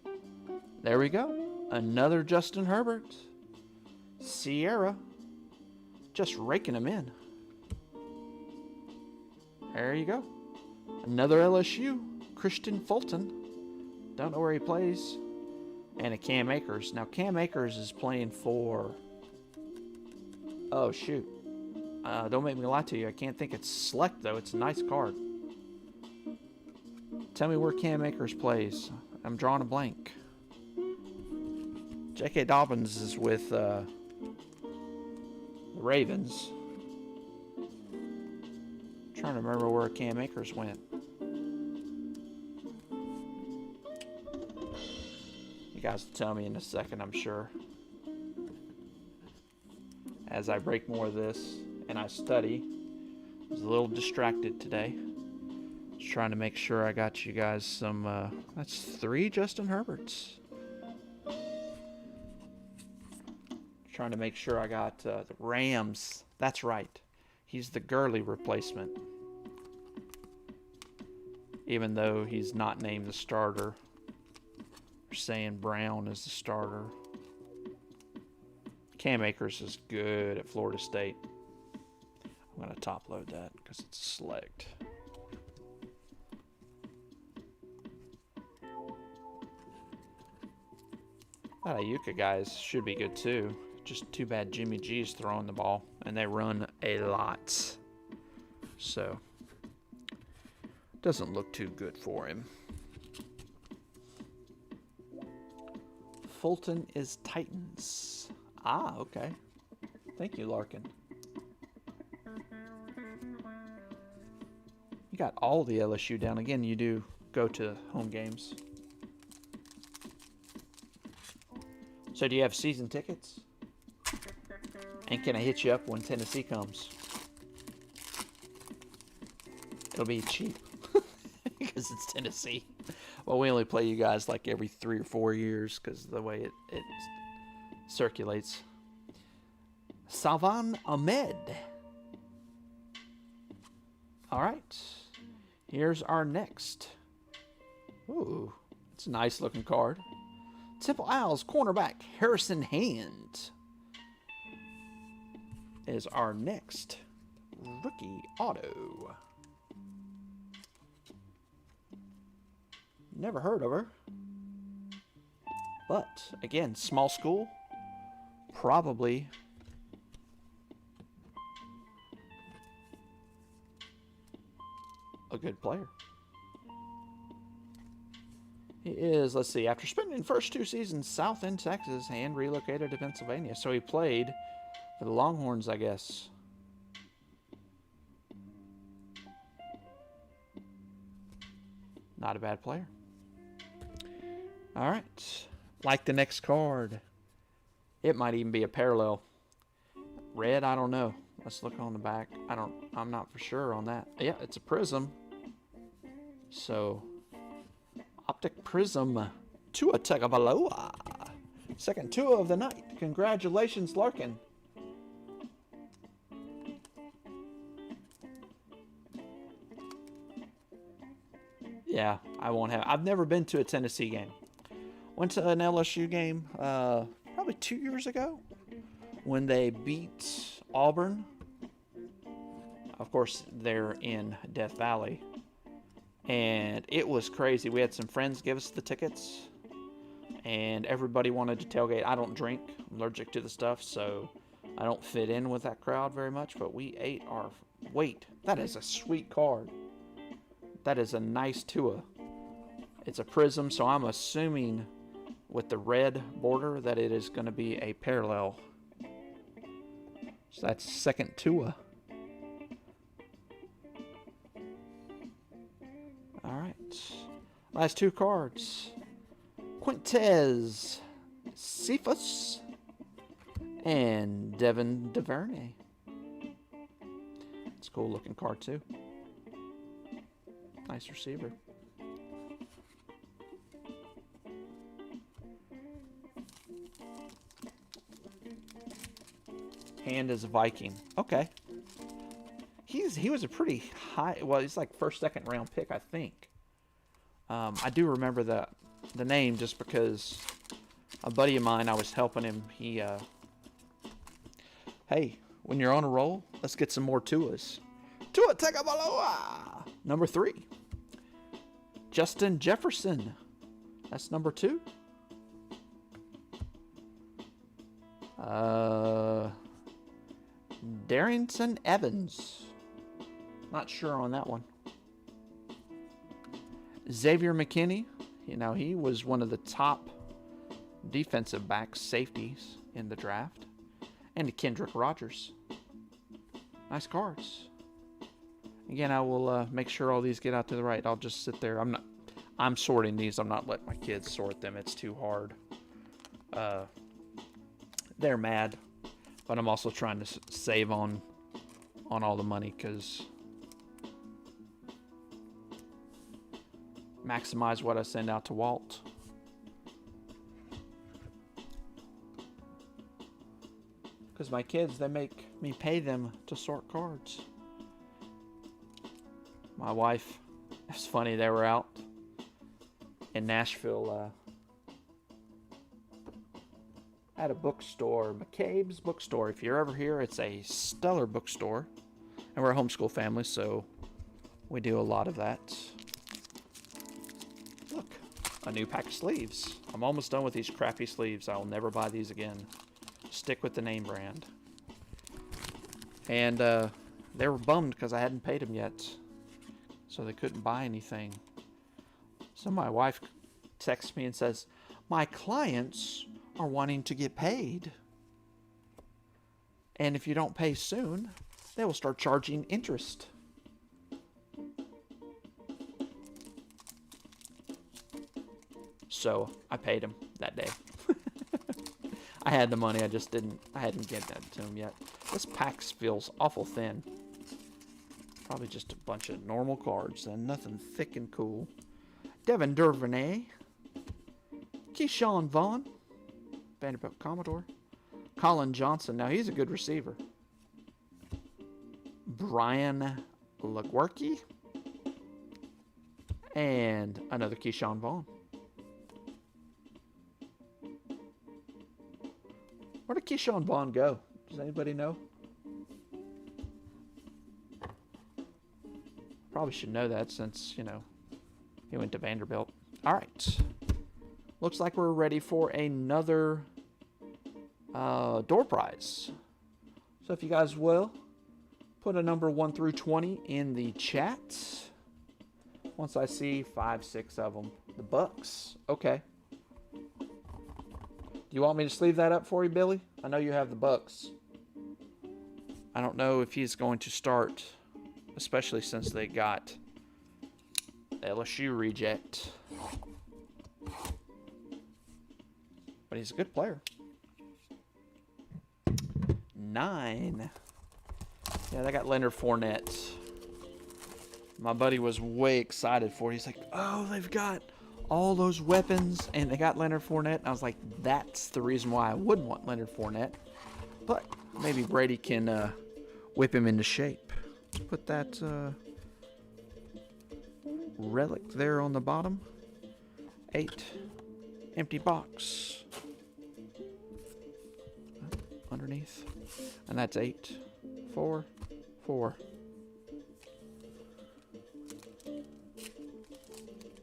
There we go. Another Justin Herbert. Sierra. Just raking them in. There you go. Another LSU. Christian Fulton. Don't know where he plays. And a Cam Akers. Now, Cam Akers is playing for... Oh, shoot. Don't make me lie to you. I can't think it's Select, though. It's a nice card. Tell me where Cam Akers plays. I'm drawing a blank. J.K. Dobbins is with the Ravens. I'm trying to remember where Cam Akers went. You guys will tell me in a second, I'm sure. As I break more of this and I study. I was a little distracted today. Just trying to make sure I got you guys some, that's 3 Justin Herberts. Trying to make sure I got the Rams. That's right. He's the Gurley replacement. Even though he's not named the starter. They're saying Brown is the starter. Cam Akers is good at Florida State. I'm going to top load that because it's Select. That Ayuka guys should be good too. Just too bad Jimmy G's throwing the ball, and they run a lot. So, doesn't look too good for him. Fulton is Titans. Ah, okay. Thank you, Larkin. You got all the LSU down. Again, you do go to home games. So do you have season tickets? And can I hit you up when Tennessee comes? It'll be cheap. Because it's Tennessee. Well, we only play you guys like every 3 or 4 years because of the way it circulates. Salvan Ahmed. All right. Here's our next. Ooh, it's a nice looking card. Temple Owls cornerback Harrison Hand is our next rookie auto. Never heard of her. But, again, small school. Probably a good player. He is, let's see, after spending the first 2 seasons south in Texas, Hand relocated to Pennsylvania. So he played for the Longhorns, I guess. Not a bad player. All right. Like the next card. It might even be a parallel. Red, I don't know. Let's look on the back. I'm not for sure on that. Yeah, it's a prism. So, Optic Prism. Tua Tagovailoa. Second Tua of the night. Congratulations, Larkin. Yeah, I won't have. I've never been to a Tennessee game. Went to an LSU game probably 2 years ago when they beat Auburn. Of course, they're in Death Valley. And it was crazy. We had some friends give us the tickets. And everybody wanted to tailgate. I don't drink. I'm allergic to the stuff, so I don't fit in with that crowd very much. But we ate our weight. That is a sweet card. That is a nice Tua. It's a prism, so I'm assuming with the red border that it is going to be a parallel. So that's second Tua. right. Last two cards. Quintez Cephas and Devin DuVernay. It's a cool looking card too. Nice receiver. Hand is a Viking. Okay. He was a pretty high, well, he's like first, second round pick, I think. I do remember the name just because a buddy of mine, I was helping him. He, hey, when you're on a roll, let's get some more Tuas. Tua Tagovailoa, number 3. Justin Jefferson, that's number 2. Darrington Evans, not sure on that one. Xavier McKinney, he was one of the top defensive backs, safeties in the draft. And Kendrick Rogers. Nice cards. Again, I will make sure all these get out to the right. I'll just sit there. I'm sorting these. I'm not letting my kids sort them. It's too hard. They're mad, but I'm also trying to save on all the money because maximize what I send out to Walt. Because my kids, they make me pay them to sort cards. My wife, it's funny, they were out in Nashville at a bookstore, McCabe's bookstore. If you're ever here, it's a stellar bookstore. And we're a homeschool family, so we do a lot of that. Look, a new pack of sleeves. I'm almost done with these crappy sleeves. I will never buy these again. Stick with the name brand. And they were bummed because I hadn't paid them yet. So they couldn't buy anything. So my wife texts me and says, my clients are wanting to get paid. And if you don't pay soon, they will start charging interest. So I paid him that day. I had the money, I hadn't get that to him yet. This pack feels awful thin. Probably just a bunch of normal cards and nothing thick and cool. Devin DuVernay. Keyshawn Vaughn. Vanderbilt Commodore. Colin Johnson. Now he's a good receiver. Brian Lewerke. And another Keyshawn Vaughn. Where did Keyshawn Vaughn go? Does anybody know? Probably should know that since, he went to Vanderbilt. All right. Looks like we're ready for another door prize. So if you guys will, put a number 1 through 20 in the chat. Once I see 5, 6 of them. The Bucks. Okay. Do you want me to sleeve that up for you, Billy? I know you have the Bucks. I don't know if he's going to start, especially since they got the LSU reject. But he's a good player. 9. Yeah, they got Leonard Fournette. My buddy was way excited for it. He's like, oh, they've got all those weapons, and they got Leonard Fournette. And I was like, that's the reason why I would want Leonard Fournette. But maybe Brady can whip him into shape. Put that relic there on the bottom. 8. Empty box. Underneath. And that's 8. 4. 4.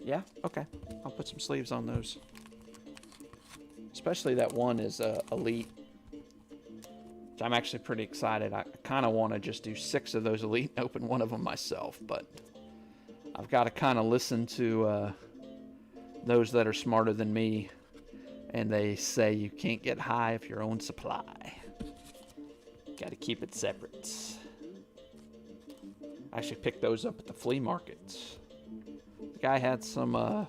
Yeah? Okay. I'll put some sleeves on those. Especially that one is Elite. Which I'm actually pretty excited. I kind of want to just do 6 of those Elite and open one of them myself. But I've got to kind of listen to those that are smarter than me. And they say you can't get high if your own supply. Got to keep it separate. I actually picked those up at the flea market. The guy had some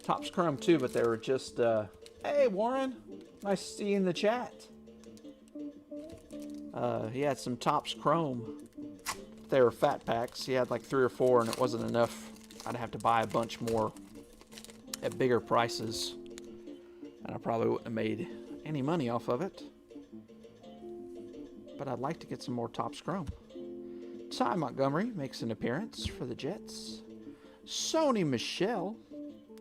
Topps Chrome too, but they were just, hey Warren, nice to see you in the chat. He had some Topps Chrome. They were fat packs. He had like 3 or 4 and it wasn't enough. I'd have to buy a bunch more at bigger prices. And I probably wouldn't have made any money off of it. But I'd like to get some more Topps Chrome. Ty Montgomery makes an appearance for the Jets. Sony Michel.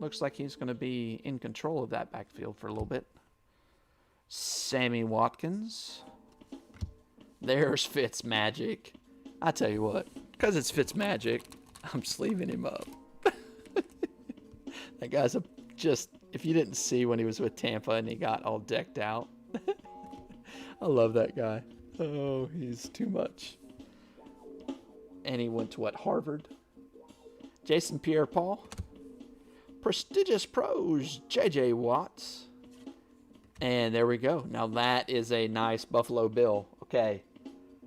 Looks like he's going to be in control of that backfield for a little bit. Sammy Watkins. There's Fitzmagic. I tell you what, because it's Fitzmagic, I'm sleeving him up. That guy's if you didn't see when he was with Tampa and he got all decked out. I love that guy. Oh, he's too much. And he went to what, Harvard? Jason Pierre-Paul. Prestigious Pros, J.J. Watts. And there we go. Now that is a nice Buffalo Bill. Okay.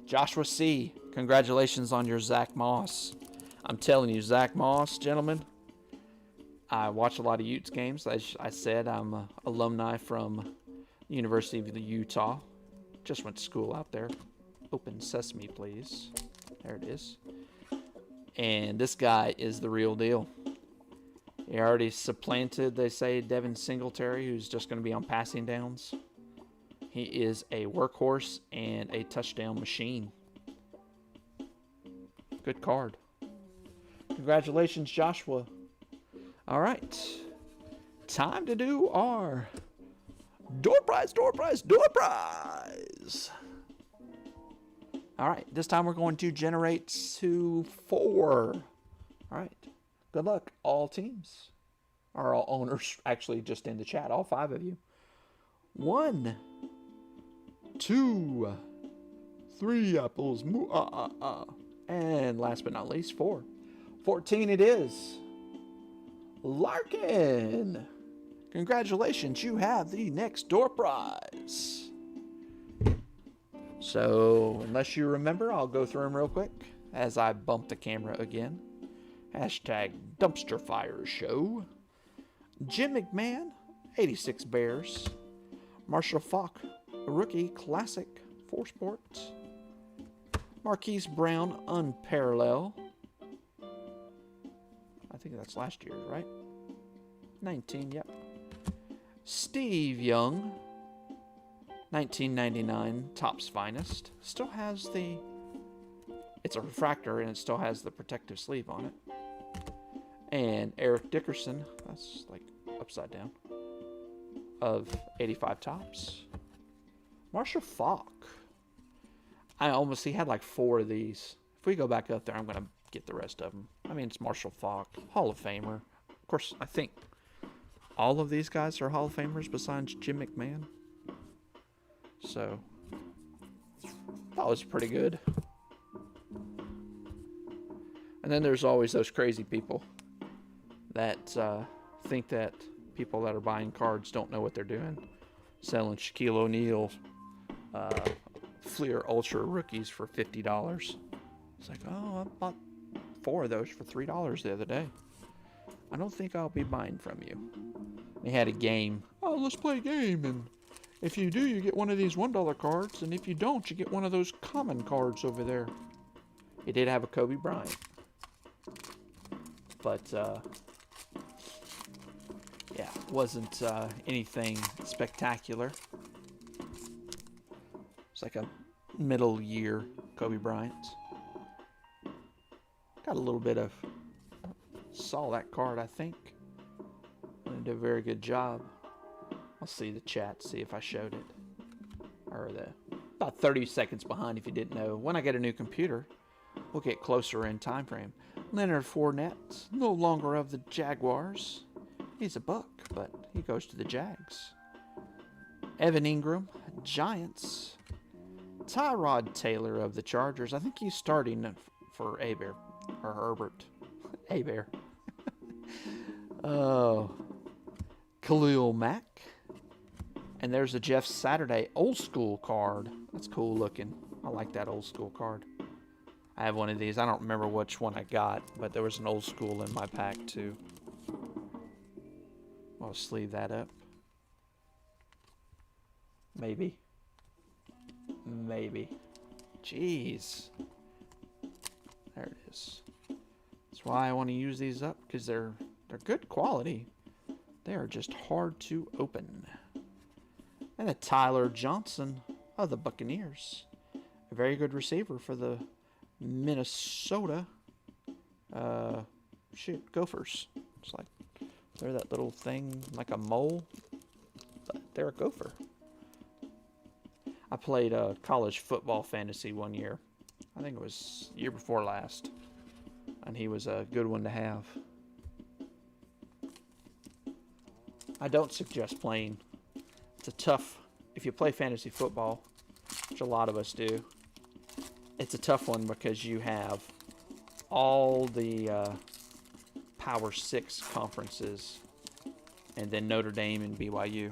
Joshua C., congratulations on your Zach Moss. I'm telling you, Zach Moss, gentlemen, I watch a lot of Utes games. As I said, I'm an alumni from the University of Utah. Just went to school out there. Open sesame, please. There it is. And this guy is the real deal. He already supplanted, they say, Devin Singletary, who's just going to be on passing downs. He is a workhorse and a touchdown machine. Good card. Congratulations, Joshua. All right. Time to do our door prize. All right. This time we're going to generate to 4. All right. Good luck, all teams. Or all owners, actually, just in the chat. All 5 of you. 1, 2, 3 apples. And last but not least, 4. 14 it is. Larkin. Congratulations, you have the next door prize. So, unless you remember, I'll go through them real quick as I bump the camera again. Hashtag Dumpster Fire Show. Jim McMahon, 86 Bears. Marshall Falk, a rookie classic, 4 sports. Marquise Brown, unparalleled. I think that's last year, right? 19, yep. Steve Young, 1999 Topps Finest. Still has it's a refractor and it still has the protective sleeve on it. And Eric Dickerson, that's like upside down, of 85 Topps. Marshall Falk. He had like 4 of these. If we go back up there, I'm going to get the rest of them. I mean, it's Marshall Falk, Hall of Famer. Of course, I think all of these guys are Hall of Famers besides Jim McMahon. So, that was pretty good. And then there's always those crazy people that think that people that are buying cards don't know what they're doing. Selling Shaquille O'Neal Fleer Ultra rookies for $50. It's like, oh, I bought 4 of those for $3 the other day. I don't think I'll be buying from you. They had a game. Oh, let's play a game, and if you do, you get one of these $1 cards, and if you don't, you get one of those common cards over there. It did have a Kobe Bryant. But, yeah, wasn't anything spectacular. It's like a middle year Kobe Bryant. Got a little bit of, saw that card, I think. I did a very good job. I'll see the chat, see if I showed it. Or about 30 seconds behind if you didn't know. When I get a new computer, we'll get closer in time frame. Leonard Fournette, no longer of the Jaguars. He's a Buck, but he goes to the Jags. Evan Ingram, Giants. Tyrod Taylor of the Chargers. I think he's starting for Abear. Or Herbert. Abear. Oh. Khalil Mack. And there's a Jeff Saturday old school card. That's cool looking. I like that old school card. I have one of these. I don't remember which one I got, but there was an old school in my pack too. I'll sleeve that up. Maybe. Maybe. Jeez. There it is. That's why I want to use these up, because they're good quality. They are just hard to open. And a Tyler Johnson of the Buccaneers. A very good receiver for the Minnesota Gophers. It's like they're that little thing like a mole, but they're a gopher. I played college football fantasy one year. I think it was year before last. And he was a good one to have. I don't suggest playing. It's a tough, if you play fantasy football, which a lot of us do, it's a tough one because you have all the Power 6 conferences and then Notre Dame and BYU.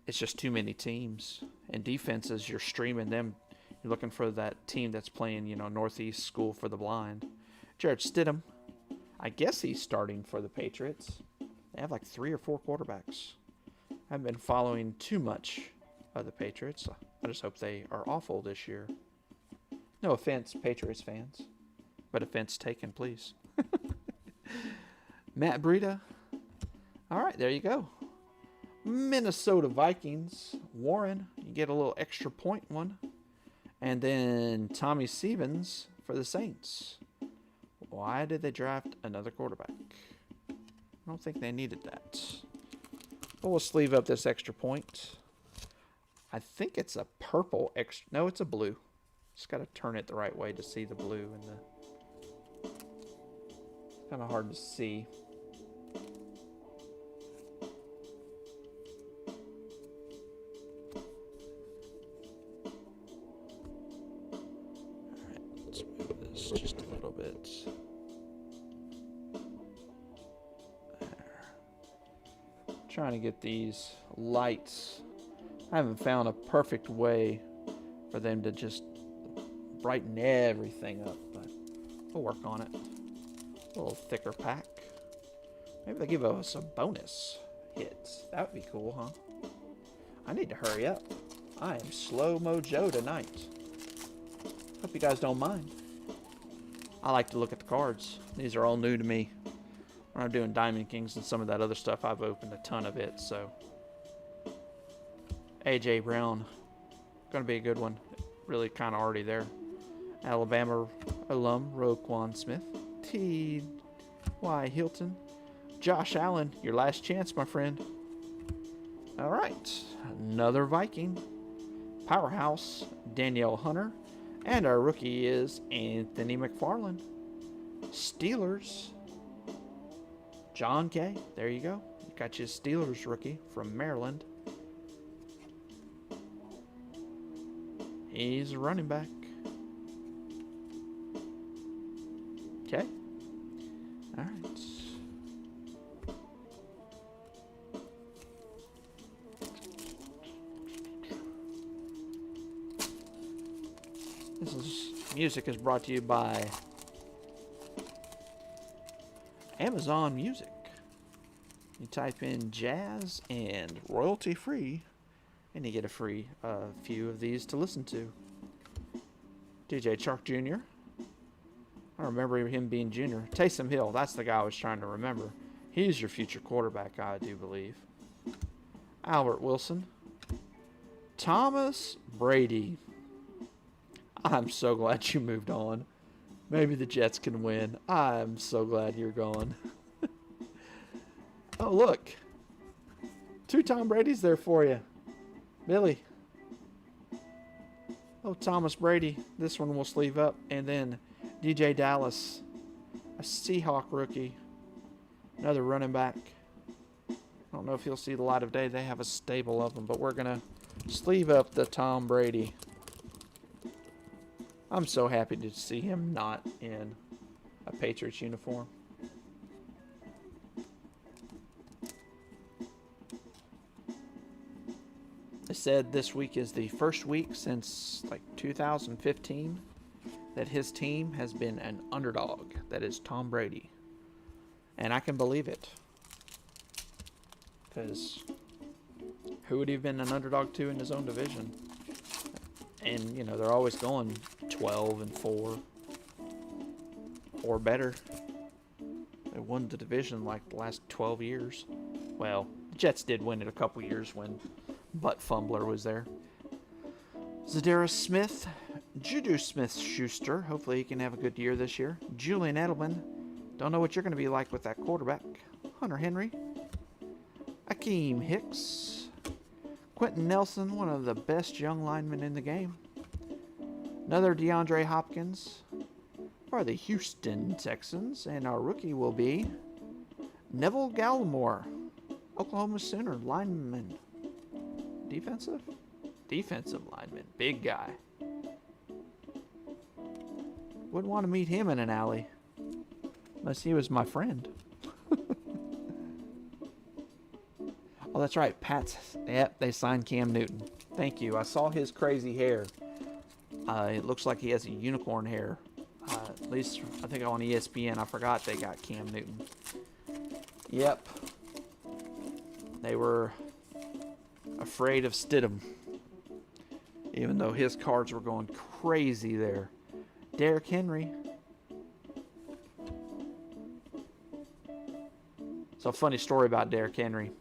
It's just too many teams. And defenses, you're streaming them. You're looking for that team that's playing, Northeast School for the Blind. Jared Stidham, I guess he's starting for the Patriots. They have like 3 or 4 quarterbacks. I haven't been following too much of the Patriots. I just hope they are awful this year. No offense, Patriots fans, but offense taken, please. Matt Breida. All right, there you go. Minnesota Vikings. Warren, you get a little extra point one. And then Tommy Stevens for the Saints. Why did they draft another quarterback? I don't think they needed that. But we'll sleeve up this extra point. I think it's a purple extra. No, it's a blue. Just got to turn it the right way to see the blue and the. Kind of hard to see. Just a little bit. There. Trying to get these lights. I haven't found a perfect way for them to just brighten everything up, but we'll work on it. A little thicker pack. Maybe they give us a bonus hit. That would be cool, huh? I need to hurry up. I am slow-mo Joe tonight. Hope you guys don't mind. I like to look at the cards. These are all new to me. When I'm doing Diamond Kings and some of that other stuff, I've opened a ton of it, so. A.J. Brown. Going to be a good one. Really kind of already there. Alabama alum, Roquan Smith. T.Y. Hilton. Josh Allen, your last chance, my friend. All right. Another Viking. Powerhouse, Danielle Hunter. And our rookie is Anthony McFarland. Steelers, John Kay. There you go. You got your Steelers rookie from Maryland. He's a running back. Okay. All right. Music is brought to you by Amazon Music. You type in jazz and royalty free, and you get a free few of these to listen to. DJ Chark Jr. I remember him being junior. Taysom Hill, that's the guy I was trying to remember. He's your future quarterback, I do believe. Albert Wilson. Thomas Brady. I'm so glad you moved on. Maybe the Jets can win. I'm so glad you're gone. Oh, look. 2 Tom Brady's there for you. Billy. Oh, Thomas Brady. This one will sleeve up. And then DJ Dallas. A Seahawk rookie. Another running back. I don't know if he'll see the light of day. They have a stable of them. But we're going to sleeve up the Tom Brady. I'm so happy to see him not in a Patriots uniform. They said this week is the first week since like 2015 that his team has been an underdog. That is Tom Brady. And I can believe it. Because who would he have been an underdog to in his own division? And, you know, they're always going 12-4 or better. They won the division like the last 12 years. Well, the Jets did win it a couple years when Butt Fumbler was there. Zadarius Smith, Juju Smith-Schuster. Hopefully he can have a good year this year. Julian Edelman. Don't know what you're going to be like with that quarterback. Hunter Henry. Akeem Hicks. Quentin Nelson, one of the best young linemen in the game. Another DeAndre Hopkins for the Houston Texans. And our rookie will be Neville Gallimore, Oklahoma Sooner lineman. Defensive lineman. Big guy. Wouldn't want to meet him in an alley. Unless he was my friend. Oh, that's right. Pats. Yep, they signed Cam Newton. Thank you. I saw his crazy hair. It looks like he has a unicorn hair. At least, I think on ESPN, I forgot they got Cam Newton. Yep. They were afraid of Stidham. Even though his cards were going crazy there. Derrick Henry. So, funny story about Derrick Henry.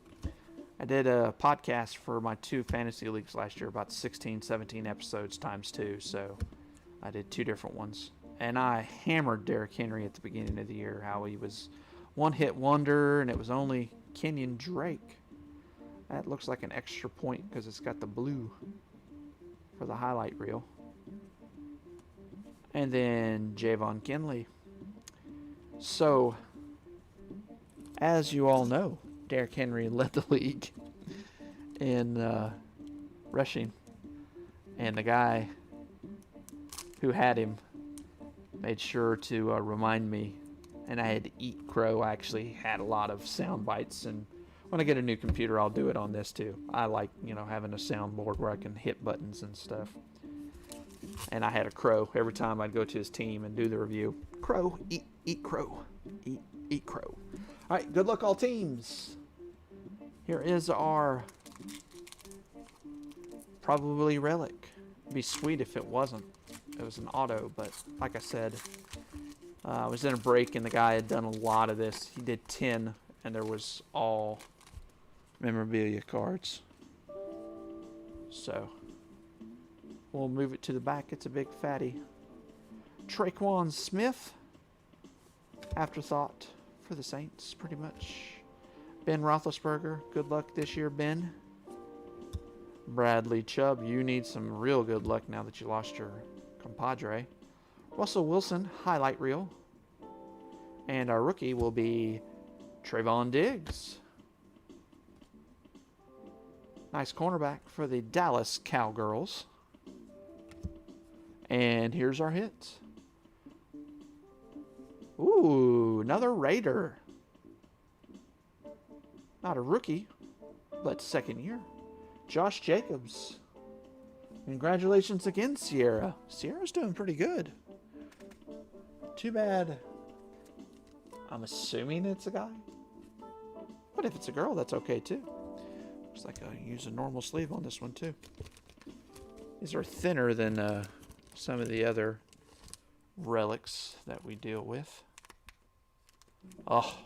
I did a podcast for my 2 fantasy leagues last year, about 16, 17 episodes times 2. So, I did 2 different ones. And I hammered Derrick Henry at the beginning of the year, how he was one-hit wonder, and it was only Kenyon Drake. That looks like an extra point because it's got the blue for the highlight reel. And then Javon Kinley. So, as you all know, Derrick Henry led the league in rushing. And the guy who had him made sure to remind me. And I had to eat crow. I actually had a lot of sound bites. And when I get a new computer, I'll do it on this too. I like, having a soundboard where I can hit buttons and stuff. And I had a crow every time I'd go to his team and do the review. Crow, eat crow, eat crow. All right, good luck all teams. Here is our probably relic. It'd be sweet if it wasn't. It was an auto, but like I said, I was in a break and the guy had done a lot of this. He did 10, and there was all memorabilia cards. So we'll move it to the back. It's a big fatty. Traquan Smith. Afterthought for the Saints, pretty much. Ben Roethlisberger. Good luck this year, Ben. Bradley Chubb. You need some real good luck now that you lost your compadre. Russell Wilson. Highlight reel. And our rookie will be Trayvon Diggs. Nice cornerback for the Dallas Cowgirls. And here's our hit. Ooh, another Raider. Not a rookie, but second year. Josh Jacobs. Congratulations again, Sierra. Sierra's doing pretty good. Too bad. I'm assuming it's a guy. But if it's a girl, that's okay too. Looks like I use a normal sleeve on this one too. These are thinner than some of the other relics that we deal with. Oh,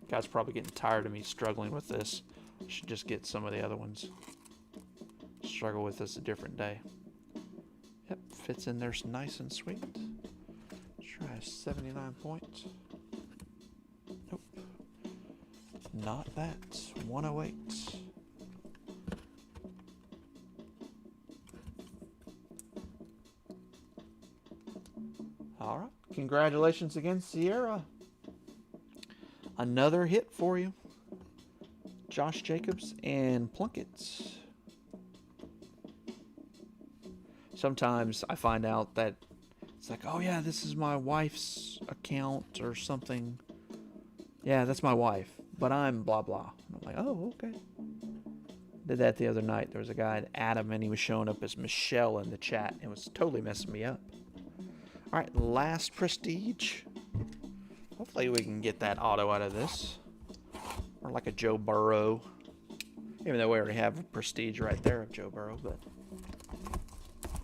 guy's probably getting tired of me struggling with this. I should just get some of the other ones. Struggle with this a different day. Yep, fits in there nice and sweet. Try 79 points. Nope. Not that. 108. All right. Congratulations again, Sierra. Another hit for you. Josh Jacobs and Plunkett. Sometimes I find out that it's like, oh yeah, this is my wife's account or something. Yeah, that's my wife, but I'm blah blah. And I'm like, oh, okay. Did that the other night. There was a guy, Adam, and he was showing up as Michelle in the chat. It was totally messing me up. Alright, last prestige. Hopefully we can get that auto out of this. Or like a Joe Burrow. Even though we already have a prestige right there of Joe Burrow, but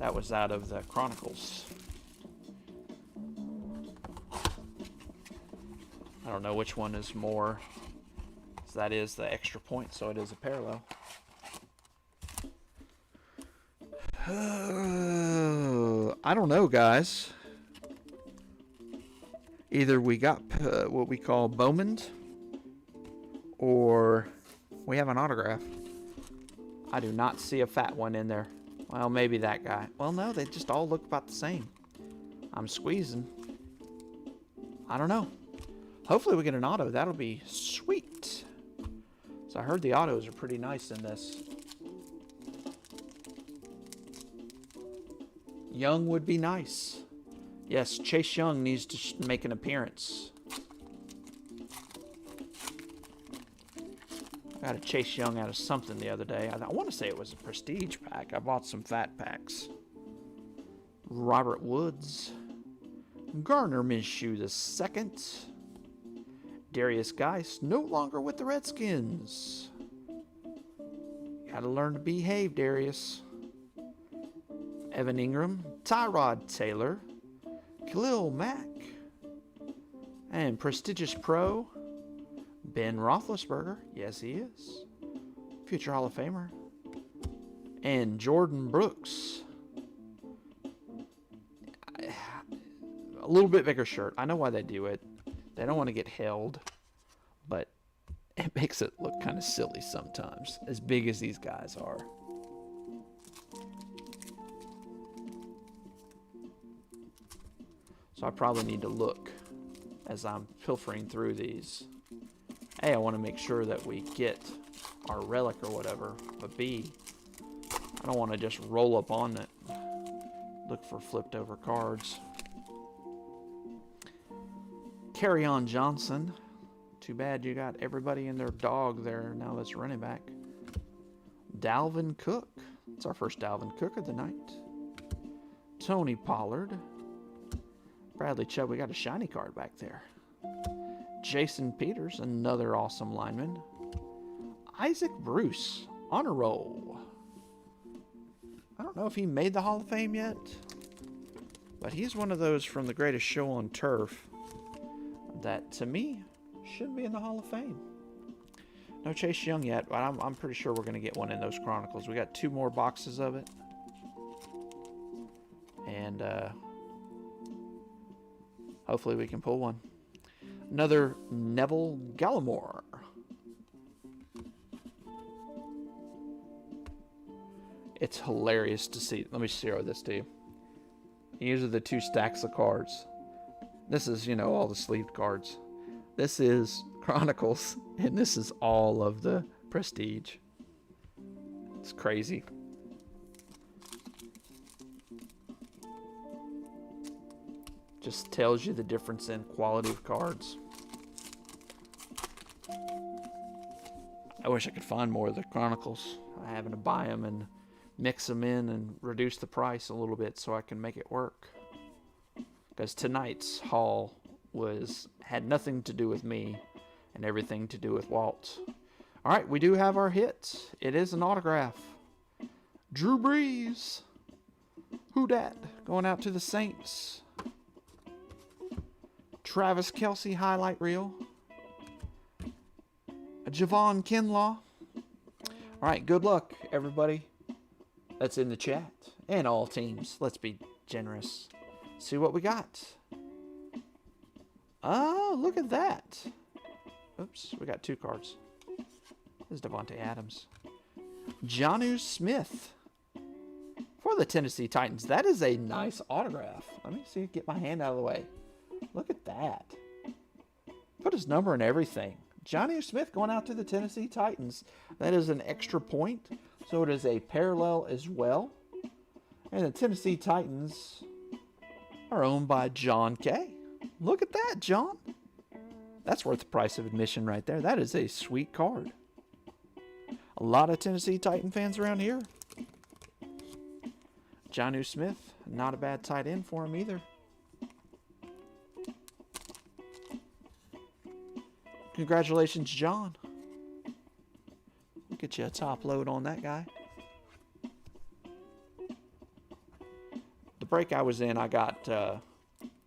that was out of the Chronicles. I don't know which one is more. So that is the extra point, so it is a parallel. I don't know, guys. Either we got what we call Bowman, or we have an autograph. I do not see a fat one in there. Well, maybe that guy. Well, no, they just all look about the same. I'm squeezing. I don't know. Hopefully we get an auto. That'll be sweet. So I heard the autos are pretty nice in this. Young would be nice. Yes, Chase Young needs to make an appearance. I got a Chase Young out of something the other day. I want to say it was a prestige pack. I bought some fat packs. Robert Woods. Garner Minshew II. Darius Geis, no longer with the Redskins. Gotta learn to behave, Darius. Evan Ingram. Tyrod Taylor. Khalil Mack. And prestigious pro, Ben Roethlisberger. Yes, he is. Future Hall of Famer. And Jordan Brooks. A little bit bigger shirt. I know why they do it. They don't want to get held. But it makes it look kind of silly sometimes. As big as these guys are. So I probably need to look as I'm pilfering through these. A, I want to make sure that we get our relic or whatever. But B, I don't want to just roll up on it. Look for flipped over cards. Kerryon Johnson. Too bad you got everybody and their dog there now that's running back. Dalvin Cook. It's our first Dalvin Cook of the night. Tony Pollard. Bradley Chubb, we got a shiny card back there. Jason Peters, another awesome lineman. Isaac Bruce, honor roll. I don't know if he made the Hall of Fame yet, but he's one of those from the Greatest Show on Turf that, to me, should be in the Hall of Fame. No Chase Young yet, but I'm pretty sure we're going to get one in those Chronicles. We got 2 more boxes of it. And, hopefully we can pull one. Another Neville Gallimore. It's hilarious to see. Let me show this to you. These are the 2 stacks of cards. This is, you know, all the sleeved cards. This is Chronicles, and this is all of the Prestige. It's crazy. Just tells you the difference in quality of cards. I wish I could find more of the Chronicles. I'm having to buy them and mix them in and reduce the price a little bit so I can make it work. Because tonight's haul had nothing to do with me and everything to do with Walt. All right, we do have our hit. It is an autograph. Drew Brees. Who dat? Going out to the Saints. Travis Kelce highlight reel. Javon Kinlaw. All right, good luck, everybody that's in the chat and all teams. Let's be generous. See what we got. Oh, look at that. Oops, we got 2 cards. This is Devontae Adams. Jonnu Smith for the Tennessee Titans. That is a nice autograph. Let me see, get my hand out of the way. Look at that. Put his number and everything. Jonnu Smith going out to the Tennessee Titans. That is an extra point. So it is a parallel as well. And the Tennessee Titans are owned by John K. Look at that, John. That's worth the price of admission right there. That is a sweet card. A lot of Tennessee Titan fans around here. Jonnu Smith, not a bad tight end for him either. Congratulations, John. We'll get you a top load on that guy. The break I was in, I got,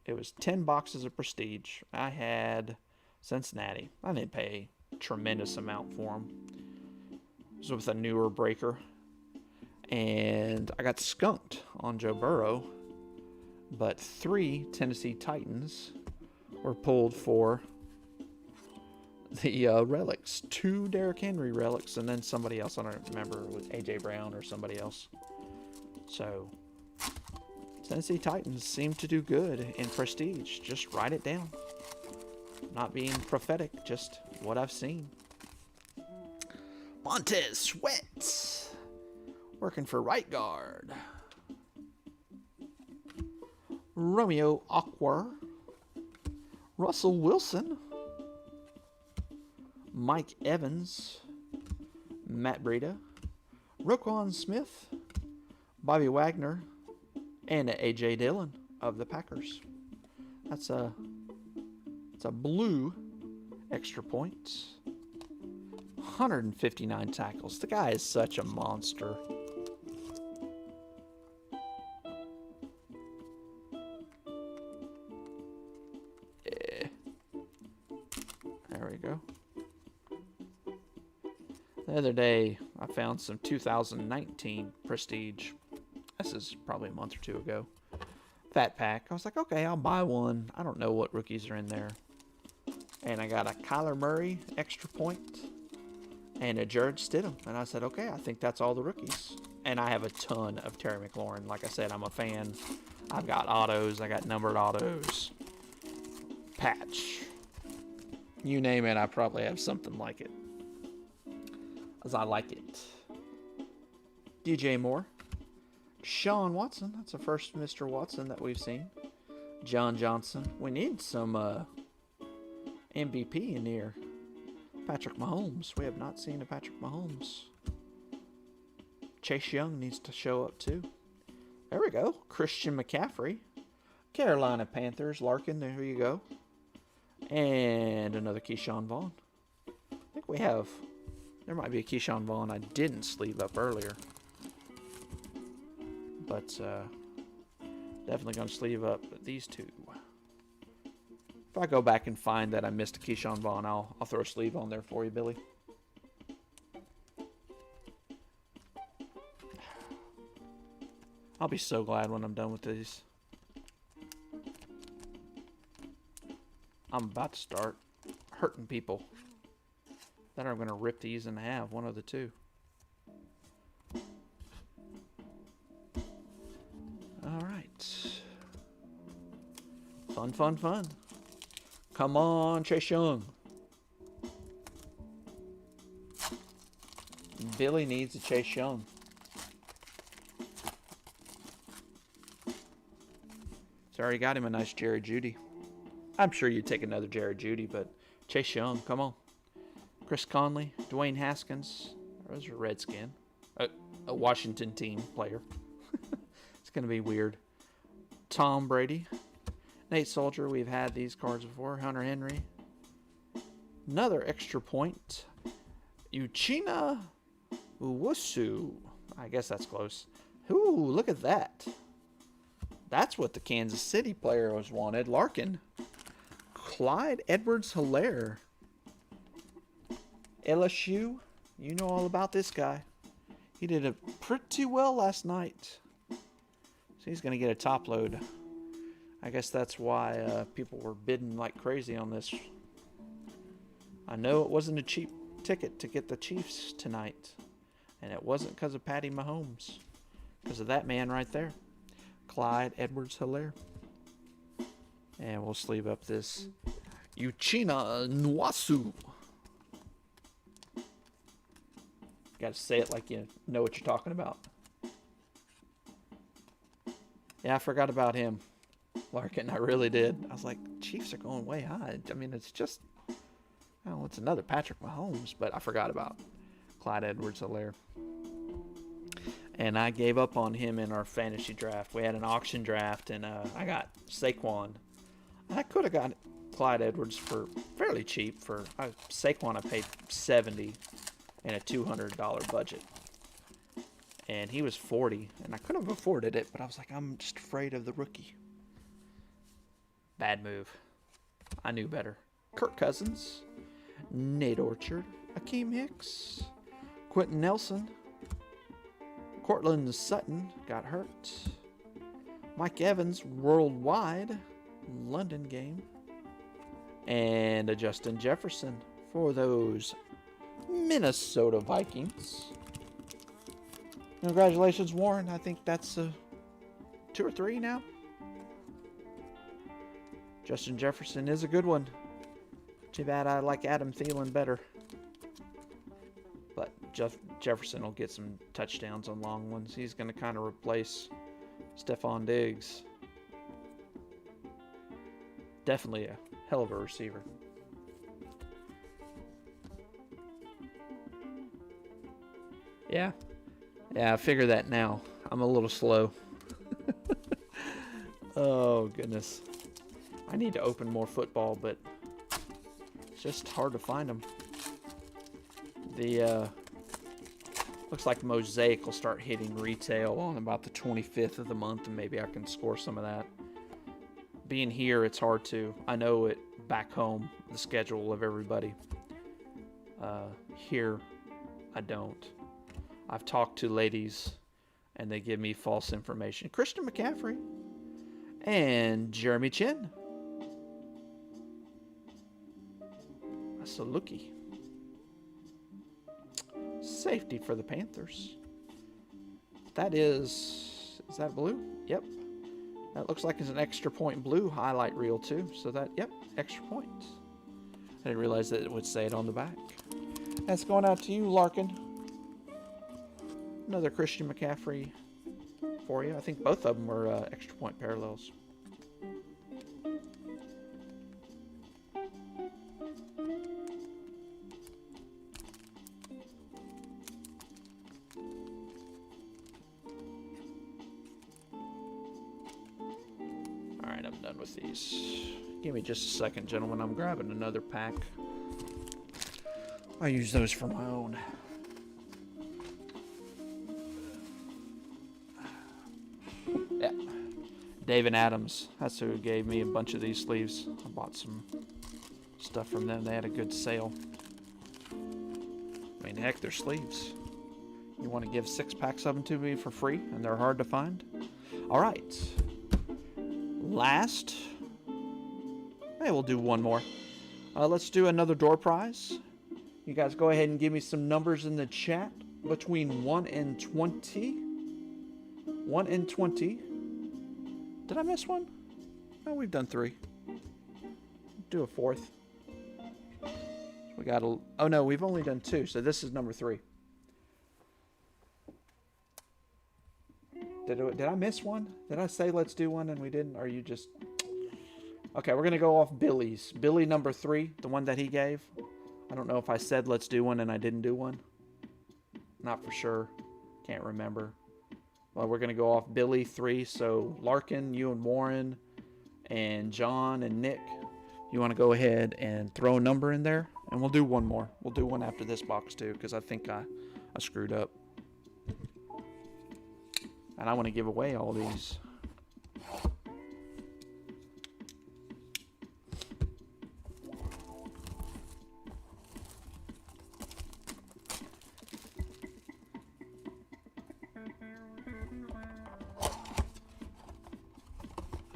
it was 10 boxes of Prestige. I had Cincinnati. I didn't pay a tremendous amount for them. It was with a newer breaker. And I got skunked on Joe Burrow. But 3 Tennessee Titans were pulled for the relics. 2 Derrick Henry relics, and then somebody else. I don't remember, it was A.J. Brown or somebody else. So, Tennessee Titans seem to do good in Prestige. Just write it down. Not being prophetic, just what I've seen. Montez Sweat, working for right guard. Romeo Aquar, Russell Wilson, Mike Evans, Matt Breida, Roquan Smith, Bobby Wagner, and A.J. Dillon of the Packers. It's a blue extra point. 159 tackles. The guy is such a monster. There we go. The other day, I found some 2019 Prestige. This is probably a month or two ago. Fat pack. I was like, okay, I'll buy one. I don't know what rookies are in there. And I got a Kyler Murray extra point and a Jared Stidham. And I said, okay, I think that's all the rookies. And I have a ton of Terry McLaurin. Like I said, I'm a fan. I've got autos. I got numbered autos. Patch. You name it, I probably have something like it. As I like it. DJ Moore. Sean Watson. That's the first Mr. Watson that we've seen. John Johnson. We need some MVP in here. Patrick Mahomes. We have not seen a Patrick Mahomes. Chase Young needs to show up too. There we go. Christian McCaffrey. Carolina Panthers. Larkin. There you go. And another Keyshawn Vaughn. I think we have... There might be a Keyshawn Vaughn I didn't sleeve up earlier. But definitely going to sleeve up these two. If I go back and find that I missed a Keyshawn Vaughn, I'll throw a sleeve on there for you, Billy. I'll be so glad when I'm done with these. I'm about to start hurting people. Then I'm going to rip these in half, one of the two. All right. Fun, fun, fun. Come on, Chase Young. Billy needs a Chase Young. He's already got him a nice Jerry Jeudy. I'm sure you'd take another Jerry Jeudy, but Chase Young, come on. Chris Conley, Dwayne Haskins. Those are Redskin. A Washington team player. It's going to be weird. Tom Brady. Nate Soldier. We've had these cards before. Hunter Henry. Another extra point. Uchenna Uwusu. I guess that's close. Ooh, look at that. That's what the Kansas City player was wanted. Larkin. Clyde Edwards-Helaire. LSU. You know all about this guy. He did it pretty well last night. So he's going to get a top load. I guess that's why people were bidding like crazy on this. I know it wasn't a cheap ticket to get the Chiefs tonight. And it wasn't because of Patty Mahomes. Because of that man right there. Clyde Edwards-Helaire. And we'll sleeve up this Uchenna Nwasu. Got to say it like you know what you're talking about. Yeah, I forgot about him. Larkin, I really did. I was like, Chiefs are going way high. I mean, it's just, oh, it's another Patrick Mahomes, but I forgot about Clyde Edwards-Helaire. And I gave up on him in our fantasy draft. We had an auction draft, and I got Saquon. I could have got Clyde Edwards for fairly cheap. For Saquon, I paid $70 in a $200 budget. And he was 40, and I could have afforded it, but I was like, I'm just afraid of the rookie. Bad move. I knew better. Kirk Cousins, Nate Orchard, Akeem Hicks, Quentin Nelson, Cortland Sutton got hurt, Mike Evans worldwide, London game, and a Justin Jefferson for those Minnesota Vikings. Congratulations, Warren. I think that's 2 or 3 now. Justin Jefferson is a good one. Too bad I like Adam Thielen better. But Jefferson will get some touchdowns on long ones. He's going to kind of replace Stephon Diggs. Definitely a hell of a receiver. Yeah, I figure that now. I'm a little slow. Oh, goodness. I need to open more football, but it's just hard to find them. The looks like Mosaic will start hitting retail on about the 25th of the month, and maybe I can score some of that. Being here, it's hard to. I know it back home, the schedule of everybody. Here, I don't. I've talked to ladies, and they give me false information. Christian McCaffrey and Jeremy Chin. That's a lookie. Safety for the Panthers. That is that blue? Yep. That looks like it's an extra point blue highlight reel too. So that, yep, extra point. I didn't realize that it would say it on the back. That's going out to you, Larkin. Another Christian McCaffrey for you. I think both of them were extra point parallels. Alright, I'm done with these. Give me just a second, gentlemen. I'm grabbing another pack. I use those for my own. Yeah. David Adams. That's who gave me a bunch of these sleeves. I bought some stuff from them. They had a good sale. I mean, heck, they're sleeves. You want to give 6 packs of them to me for free, and they're hard to find? All right. Last. Hey, we'll do one more. Let's do another door prize. You guys go ahead and give me some numbers in the chat between 1 and 20. 1 and 20. Did I miss one? Oh, we've done 3. Do a 4th. We got a. Oh no, we've only done 2, so this is number 3. Did I miss one? Did I say let's do one and we didn't? Or are you just... Okay, we're gonna go off Billy's. Billy number 3, the one that he gave. I don't know if I said let's do one and I didn't do one. Not for sure. Can't remember. Well, we're gonna go off Billy 3. So Larkin, you and Warren, and John and Nick. You want to go ahead and throw a number in there, and we'll do one more. We'll do one after this box too, because I think I screwed up. And I want to give away all these.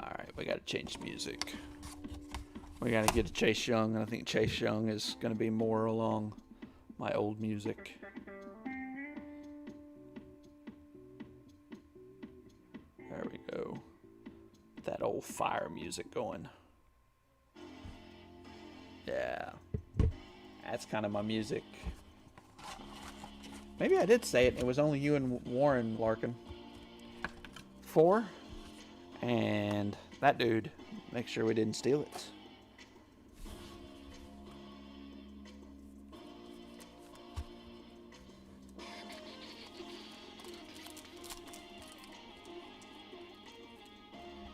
Alright, we got to change music. We got to get to Chase Young, and I think Chase Young is going to be more along my old music. There we go. That old fire music going. Yeah. That's kind of my music. Maybe I did say it. It was only you and Warren, Larkin. 4. And that dude. Make sure we didn't steal it.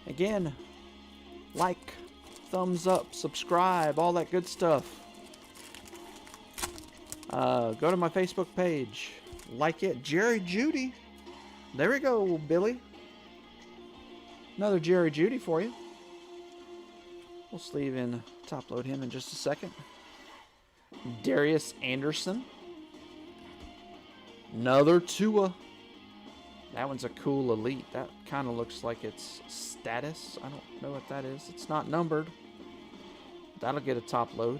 Again, like, thumbs up, subscribe, all that good stuff. Go to my Facebook page. Like it. Jerry Judy. There we go, Billy. Another Jerry Judy for you. We'll sleeve and top load him in just a second. Darius Anderson. Another Tua. That one's a cool elite. That kind of looks like it's status. I don't know what that is. It's not numbered. That'll get a top load.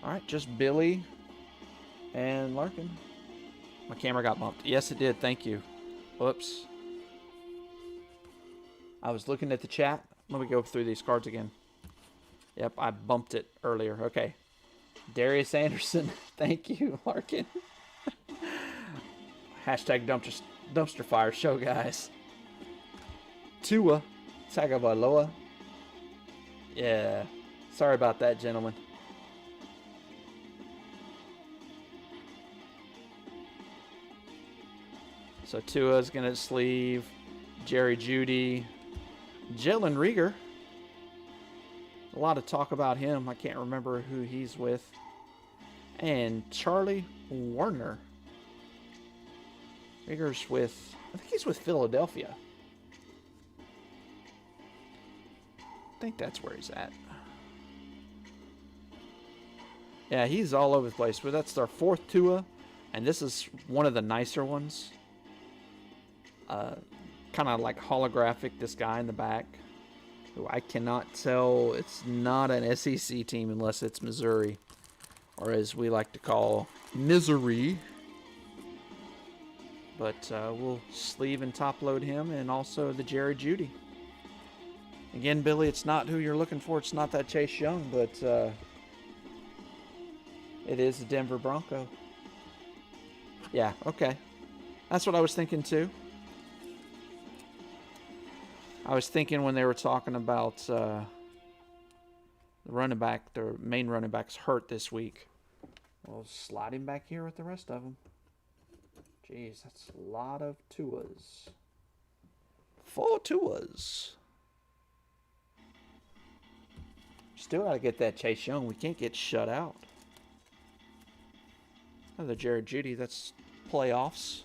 Alright, just Billy and Larkin. My camera got bumped. Yes, it did. Thank you. Whoops. I was looking at the chat. Let me go through these cards again. Yep, I bumped it earlier. Okay. Darius Anderson. Thank you, Larkin. Hashtag dumpster fire show, guys. Tua Tagovailoa. Yeah. Sorry about that, gentlemen. So Tua's going to sleeve Jerry Judy. Jalen Rieger. A lot of talk about him. I can't remember who he's with. And Charlie Warner. Rieger's with, I think he's with Philadelphia. I think that's where he's at. Yeah, he's all over the place. But that's our fourth Tua. And this is one of the nicer ones. Kind of like holographic, this guy in the back, who I cannot tell. It's not an SEC team unless it's Missouri, or as we like to call Misery. But we'll sleeve and top load him, and also the Jerry Judy. Again, Billy, it's not who you're looking for. It's not that Chase Young, but it is the Denver Bronco. Yeah, okay. That's what I was thinking too. I was thinking when they were talking about the running back, the main running back's hurt this week. We'll slide him back here with the rest of them. Jeez, that's a lot of Tuas. 4 Tuas. Still got to get that Chase Young. We can't get shut out. Another Jared Judy. That's playoffs.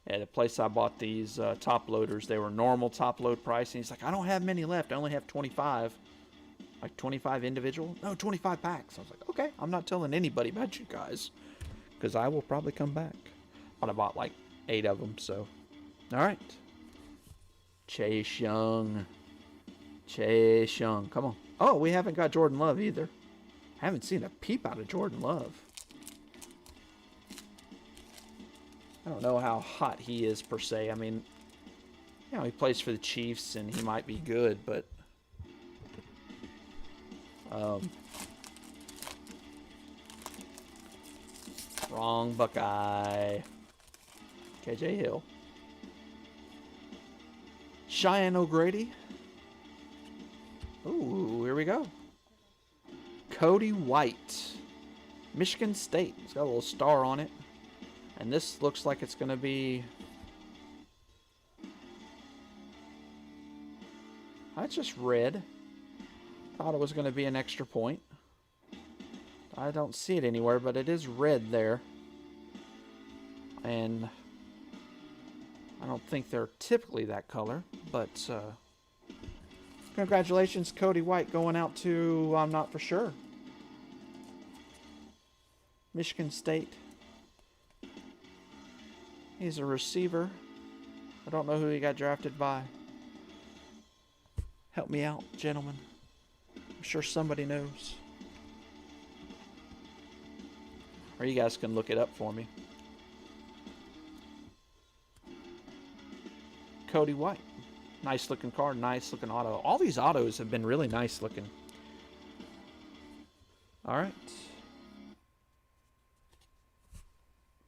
At the place I bought these top loaders, they were normal top load price. And he's like, I don't have many left. I only have 25. Like 25 individual? No, 25 packs. I was like, okay, I'm not telling anybody about you guys. Because I will probably come back. But I bought like 8 of them, so. All right. Chase Young. Chase Young. Come on. Oh, we haven't got Jordan Love either. Haven't seen a peep out of Jordan Love. I don't know how hot he is per se. I mean, you know, he plays for the Chiefs and he might be good, but wrong Buckeye. KJ Hill. Cheyenne O'Grady. Ooh, here we go. Cody White. Michigan State. It's got a little star on it. And this looks like it's going to be... That's just red. Thought it was going to be an extra point. I don't see it anywhere, but it is red there. And I don't think they're typically that color, but congratulations, Cody White, going out to, I'm not for sure, Michigan State. He's a receiver. I don't know who he got drafted by. Help me out, gentlemen. I'm sure somebody knows. Or you guys can look it up for me. Cody White. Nice looking card, nice looking auto. All these autos have been really nice looking. All right.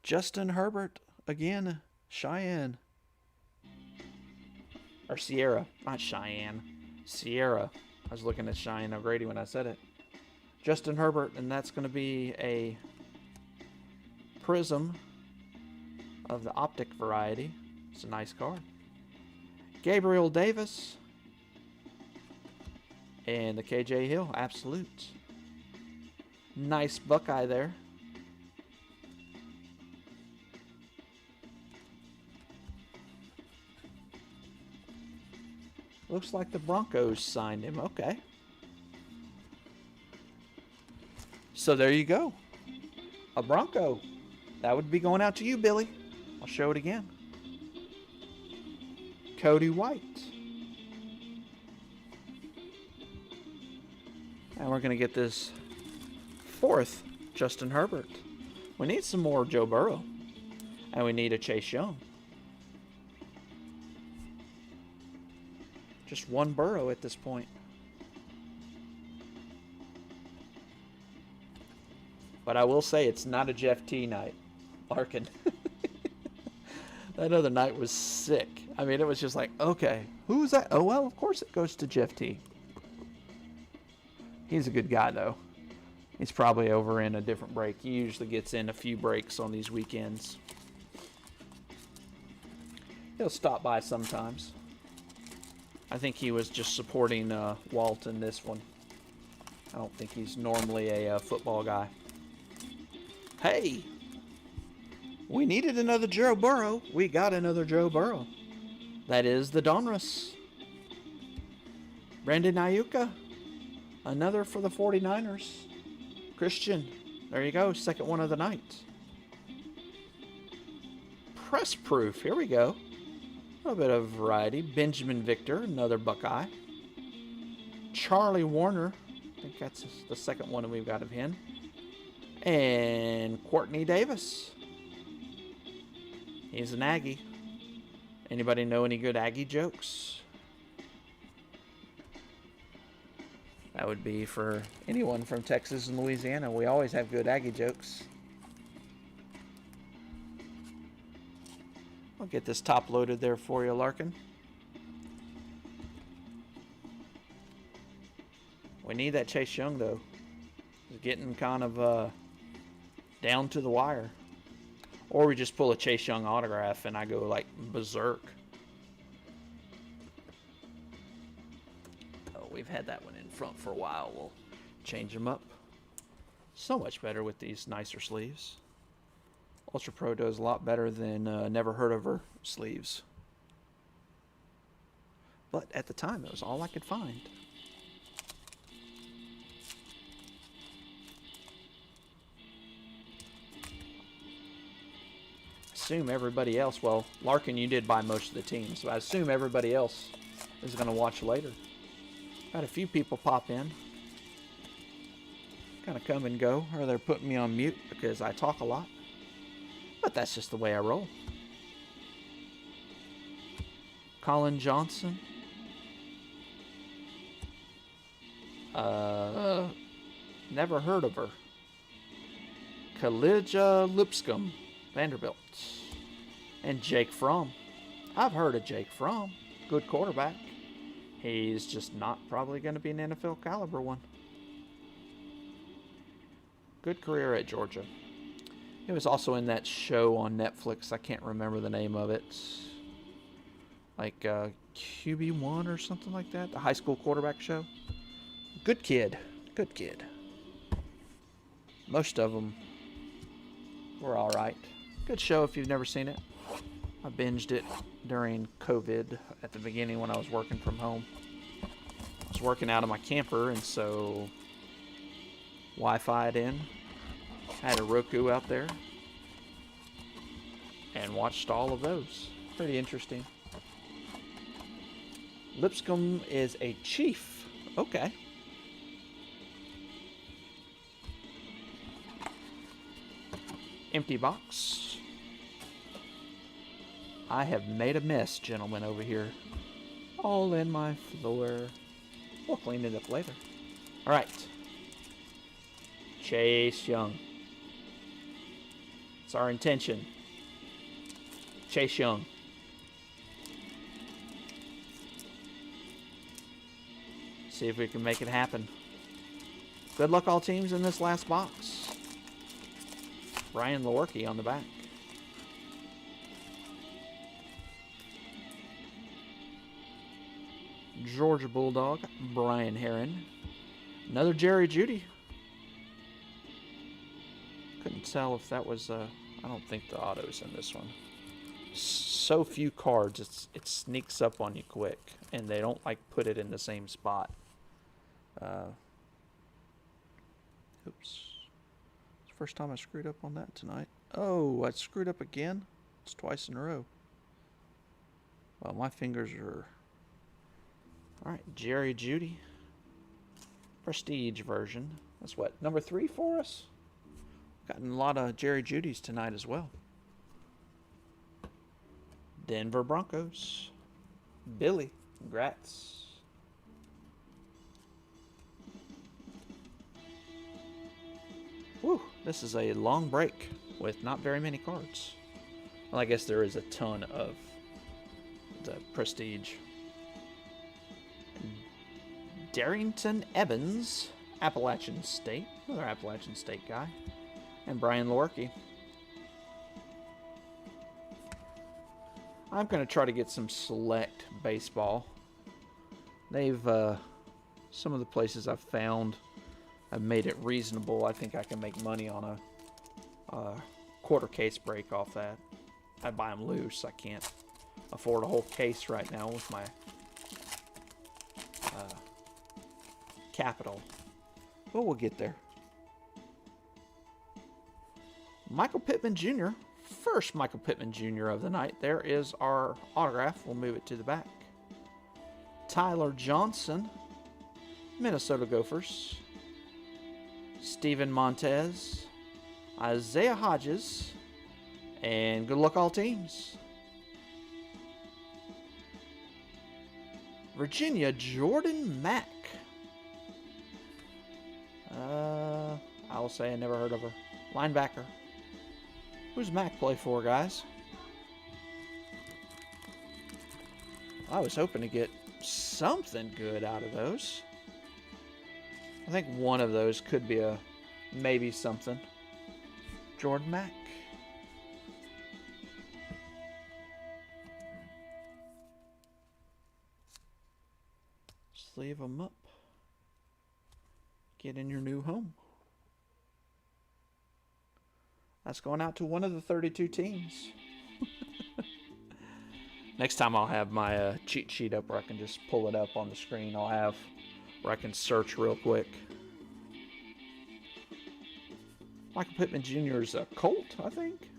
Justin Herbert. Again, Cheyenne. Or Sierra. Not Cheyenne. Sierra. I was looking at Cheyenne O'Grady when I said it. Justin Herbert, and that's going to be a Prism. of the optic variety. It's a nice card. Gabriel Davis. And the KJ Hill Absolute. Nice Buckeye there. Looks like the Broncos signed him. Okay. So there you go. A Bronco. That would be going out to you, Billy. I'll show it again. Cody White. And we're going to get this fourth Justin Herbert. We need some more Joe Burrow. And we need a Chase Young. Just one Burrow at this point. But I will say it's not a Jeff T night. Larkin. That other night was sick. I mean, it was just like, okay, who's that? Oh, well, of course it goes to Jeff T. He's a good guy, though. He's probably over in a different break. He usually gets in a few breaks on these weekends. He'll stop by sometimes. I think he was just supporting Walt in this one. I don't think he's normally a football guy. Hey! We needed another Joe Burrow. We got another Joe Burrow. That is the Donruss. Brandon Ayuka. Another for the 49ers. Christian. There you go. Second one of the night. Press proof. Here we go. A little bit of variety. Benjamin Victor. Another Buckeye. Charlie Warner. I think that's the second one we've got of him. And Courtney Davis. He's an Aggie. Anybody know any good Aggie jokes? That would be for anyone from Texas and Louisiana. We always have good Aggie jokes. I'll get this top loaded there for you, Larkin. We need that Chase Young, though. He's getting kind of down to the wire. Or we just pull a Chase Young autograph and I go like berserk. Oh, we've had that one in front for a while. We'll change them up. So much better with these nicer sleeves. Ultra Pro does a lot better than Never Heard of Her sleeves. But at the time, it was all I could find. Assume everybody else, well, Larkin, you did buy most of the teams, so I assume everybody else is going to watch later. Had a few people pop in. Kind of come and go, or they're putting me on mute because I talk a lot. But that's just the way I roll. Colin Johnson. Never heard of her. Kalija Lipscomb, Vanderbilt. And Jake Fromm. I've heard of Jake Fromm. Good quarterback. He's just not probably going to be an NFL caliber one. Good career at Georgia. He was also in that show on Netflix. I can't remember the name of it. Like QB1 or something like that. The high school quarterback show. Good kid. Good kid. Most of them were all right. Good show if you've never seen it. I binged it during COVID at the beginning when I was working from home. I was working out of my camper, and so Wi-Fi'd in. I had a Roku out there and watched all of those. Pretty interesting. Lipscomb is a chief. Okay. Empty box. I have made a mess, gentlemen, over here. All in my floor. We'll clean it up later. All right. Chase Young. It's our intention. Chase Young. See if we can make it happen. Good luck, all teams, in this last box. Brian Lewerke on the back. Georgia Bulldog, Brian Herron. Another Jerry Judy. Couldn't tell if that was, I don't think the auto's in this one. So few cards, it sneaks up on you quick, and they don't like put it in the same spot. Oops. It's the first time I screwed up on that tonight. Oh, I screwed up again? It's twice in a row. Well, my fingers are... Alright, Jerry Judy. Prestige version. That's what, number 3 for us? Gotten a lot of Jerry Judys tonight as well. Denver Broncos. Billy, congrats. Whew, this is a long break with not very many cards. Well, I guess there is a ton of the Prestige. Darrington Evans, Appalachian State. Another Appalachian State guy. And Brian Lewerke. I'm going to try to get some select baseball. They've, some of the places I've found have made it reasonable. I think I can make money on a quarter case break off that. I buy them loose. I can't afford a whole case right now with my capital. But we'll get there. Michael Pittman Jr. First Michael Pittman Jr. of the night. There is our autograph. We'll move it to the back. Tyler Johnson, Minnesota Gophers. Steven Montez, Isaiah Hodges, and good luck all teams. Virginia Jordan Mack. I will say I never heard of her. Linebacker. Who's Mack play for, guys? I was hoping to get something good out of those. I think one of those could be a maybe something. Jordan Mack. Sleeve them up. Get in your new home. That's going out to one of the 32 teams. Next time I'll have my cheat sheet up where I can just pull it up on the screen. I'll have where I can search real quick. Michael Pittman Jr. is a Colt, I think.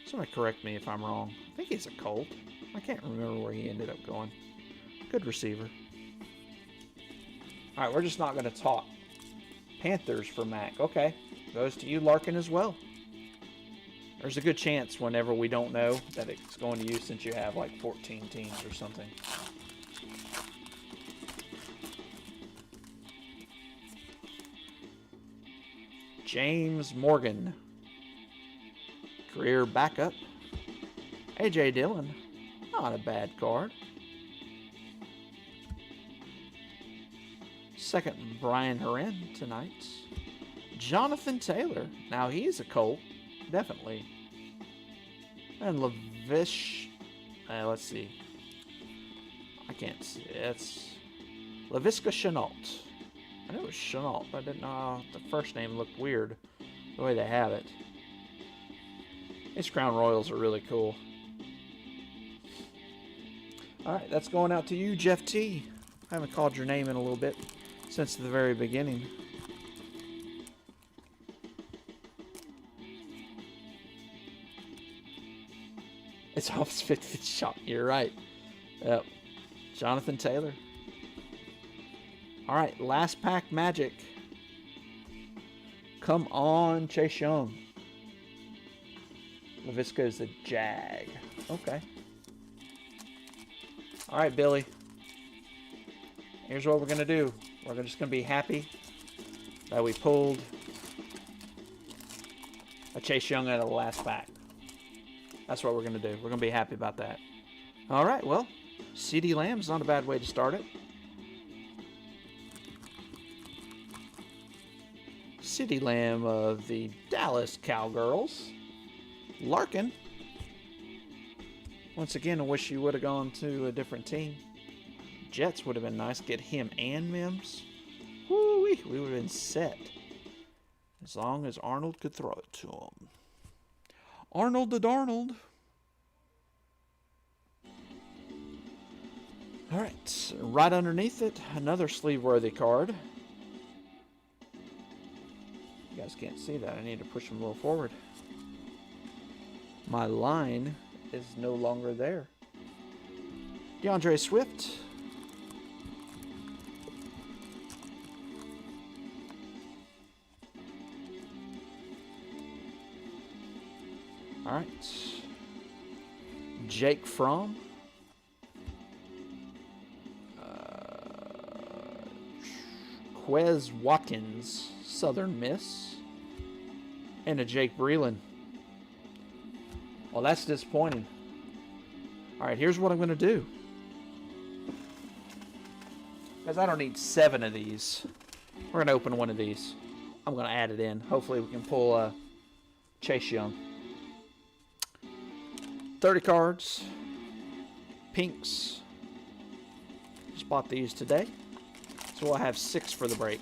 Somebody correct me if I'm wrong. I think he's a Colt. I can't remember where he ended up going. Good receiver. All right, we're just not going to talk. Panthers for Mac. Okay. Goes to you, Larkin, as well. There's a good chance whenever we don't know that it's going to you since you have like 14 teams or something. James Morgan. Career backup. A.J. Dillon. Not a bad card. Second, Brian Herron tonight. Jonathan Taylor. Now he's a Colt. Definitely. And Lavish. Let's see. I can't see. It's Laviska Chenault. I knew it was Chenault, but I didn't know the first name looked weird the way they have it. These Crown Royals are really cool. Alright, that's going out to you, Jeff T. I haven't called your name in a little bit since the very beginning. It's off 50 shot. You're right. Yep. Jonathan Taylor. All right, last pack magic. Come on, Chase Young. Laviska is the Jag. Okay. All right, Billy. Here's what we're going to do. We're just going to be happy that we pulled a Chase Young out of the last pack. That's what we're going to do. We're going to be happy about that. All right, well, CeeDee Lamb's not a bad way to start it. CeeDee Lamb of the Dallas Cowgirls. Larkin. Once again, I wish you would have gone to a different team. Jets would have been nice. Get him and Mims. Woo-wee, we would have been set. As long as Arnold could throw it to him. Arnold the Darnold. All right, right underneath it, another sleeve-worthy card. You guys can't see that. I need to push them a little forward. My line is no longer there. DeAndre Swift. All right. Jake Fromm. Quez Watkins, Southern Miss. And a Jake Breland. Well, that's disappointing. All right, here's what I'm going to do. Because I don't need 7 of these. We're going to open one of these. I'm going to add it in. Hopefully we can pull Chase Young. 30 cards. Pinks. Just bought these today. So we'll have 6 for the break.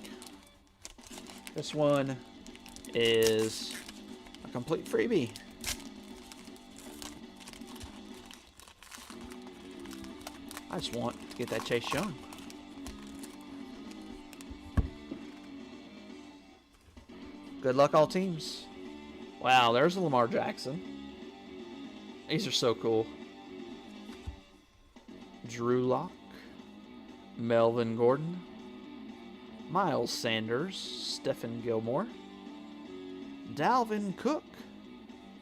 This one is a complete freebie. I just want to get that Chase Young. Good luck, all teams. Wow, there's a Lamar Jackson. These are so cool. Drew Lock. Melvin Gordon. Miles Sanders. Stephen Gilmore. Dalvin Cook.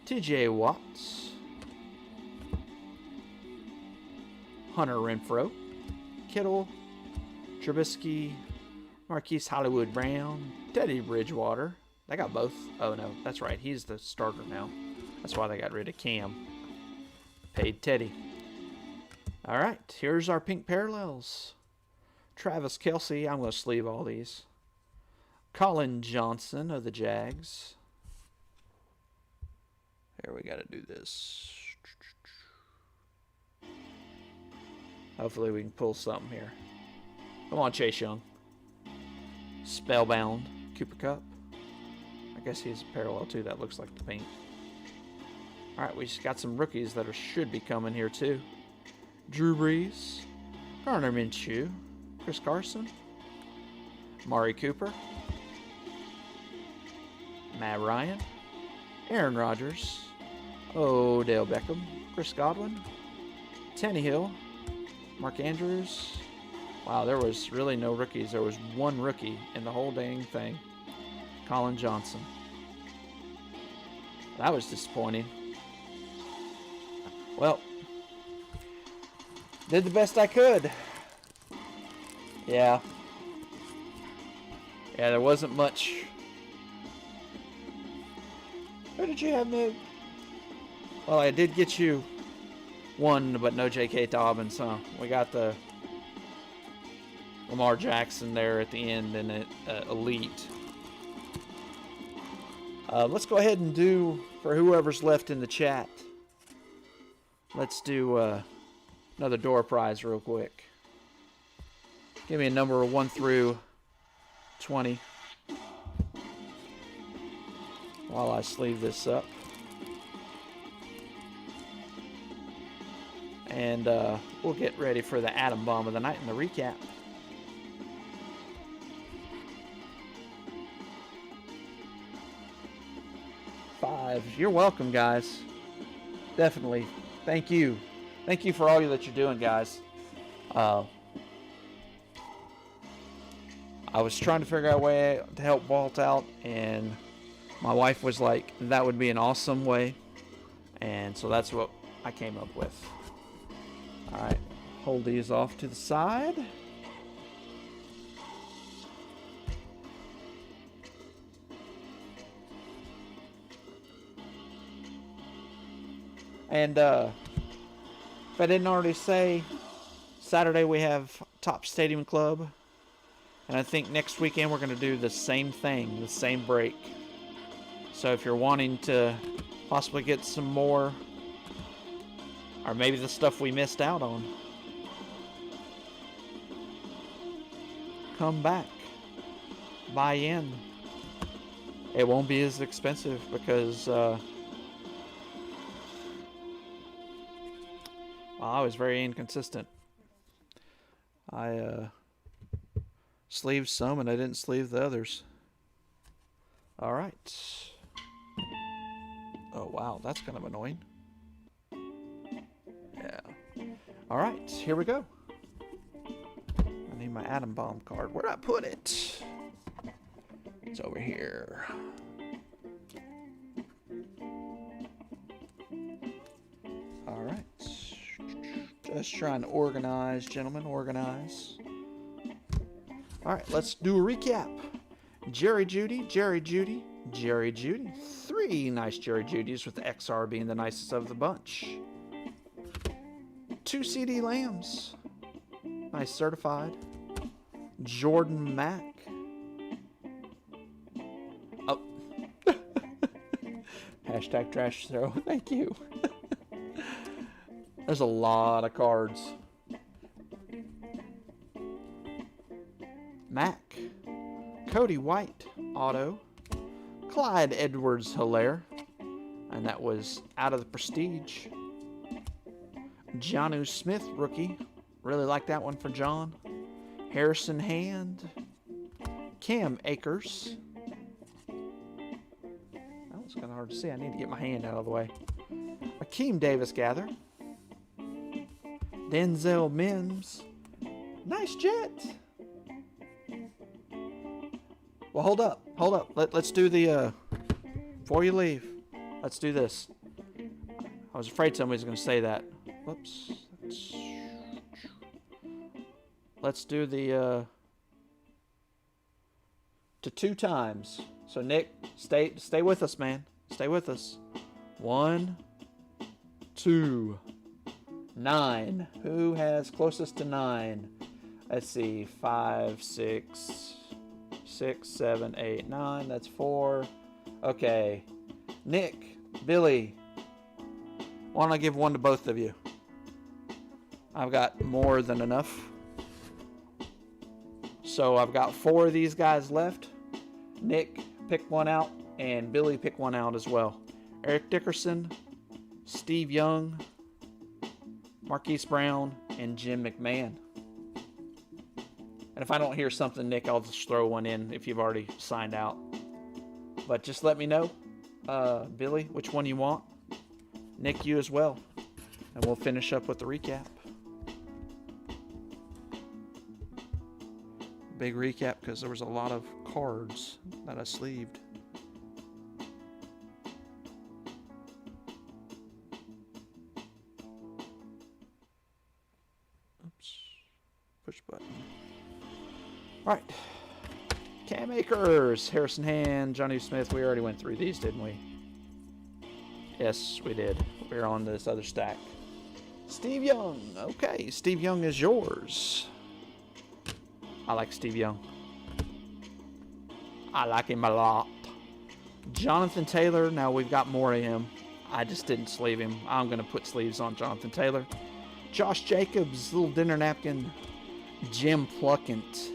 TJ Watts. Hunter Renfrow. Kittle. Trubisky. Marquise Hollywood Brown. Teddy Bridgewater. They got both. Oh, no. That's right. He's the starter now. That's why they got rid of Cam. Paid Teddy. All right. Here's our pink parallels. Travis Kelce. I'm going to sleeve all these. Colin Johnson of the Jags. Here, we got to do this. Hopefully we can pull something here. Come on, Chase Young. Spellbound. Cooper Kupp. I guess he's parallel too. That looks like the pink. All right, we just got some rookies that should be coming here too. Drew Brees. Garner Minshew. Chris Carson. Mari Cooper. Matt Ryan. Aaron Rodgers. Odell Beckham. Chris Godwin. Tannehill. Mark Andrews. Wow, there was really no rookies. There was one rookie in the whole dang thing. Colin Johnson. That was disappointing. Well, did the best I could. Yeah, there wasn't much. Who did you have, Nick? Well, I did get you one, but no J.K. Dobbins, so we got the Lamar Jackson there at the end and it elite. Let's go ahead and do, for whoever's left in the chat, let's do another door prize real quick. Give me a number 1 through 20 while I sleeve this up. And we'll get ready for the Atom Bomb of the Night and the recap. You're welcome, guys. Definitely. Thank you. Thank you for all that you're doing, guys. I was trying to figure out a way to help Walt out, and my wife was like, that would be an awesome way. And so that's what I came up with. All right. Hold these off to the side. And if I didn't already say, Saturday we have Top Stadium Club. And I think next weekend we're going to do the same thing, the same break. So if you're wanting to possibly get some more, or maybe the stuff we missed out on, come back, buy in. It won't be as expensive because I was very inconsistent. I sleeved some and I didn't sleeve the others. All right. Oh, wow, that's kind of annoying. Yeah. All right, here we go. I need my atom bomb card. Where'd I put it? It's over here. All right. Just trying to organize, gentlemen, organize. All right, let's do a recap. Jerry Judy, Jerry Judy, Jerry Judy. 3 nice Jerry Judys, with the XR being the nicest of the bunch. 2 CD Lambs. Nice certified. Jordan Mack. Oh. Hashtag trash throw. Thank you. There's a lot of cards. Mack. Cody White, auto. Clyde Edwards-Helaire, and that was out of the Prestige. Jonnu Smith, rookie. Really like that one for John. Harrison Hand. Cam Akers. That was kind of hard to see. I need to get my hand out of the way. Akeem Davis-Gather. Denzel Mims. Nice Jet. Well, hold up. Hold up. Let's do the, before you leave, let's do this. I was afraid somebody's going to say that. Whoops. Let's do the, to 2 times. So, Nick, stay with us, man. Stay with us. 1, 2, 9. Who has closest to 9? Let's see. 5, 6... 6, 7, 8, 9. That's 4. Okay. Nick, Billy. Why don't I give one to both of you? I've got more than enough. So I've got 4 of these guys left. Nick, pick one out. And Billy, pick one out as well. Eric Dickerson, Steve Young, Marquise Brown, and Jim McMahon. And if I don't hear something, Nick, I'll just throw one in if you've already signed out. But just let me know, Billy, which one you want. Nick, you as well. And we'll finish up with the recap. Big recap because there was a lot of cards that I sleeved. Oops. Push button. All right. Cam Akers, Harrison Hand, Jonnu Smith. We already went through these, didn't we? Yes, we did. We're on this other stack. Steve Young. Okay, Steve Young is yours. I like Steve Young. I like him a lot. Jonathan Taylor. Now we've got more of him. I just didn't sleeve him. I'm going to put sleeves on Jonathan Taylor. Josh Jacobs, little dinner napkin. Jim Plunkett.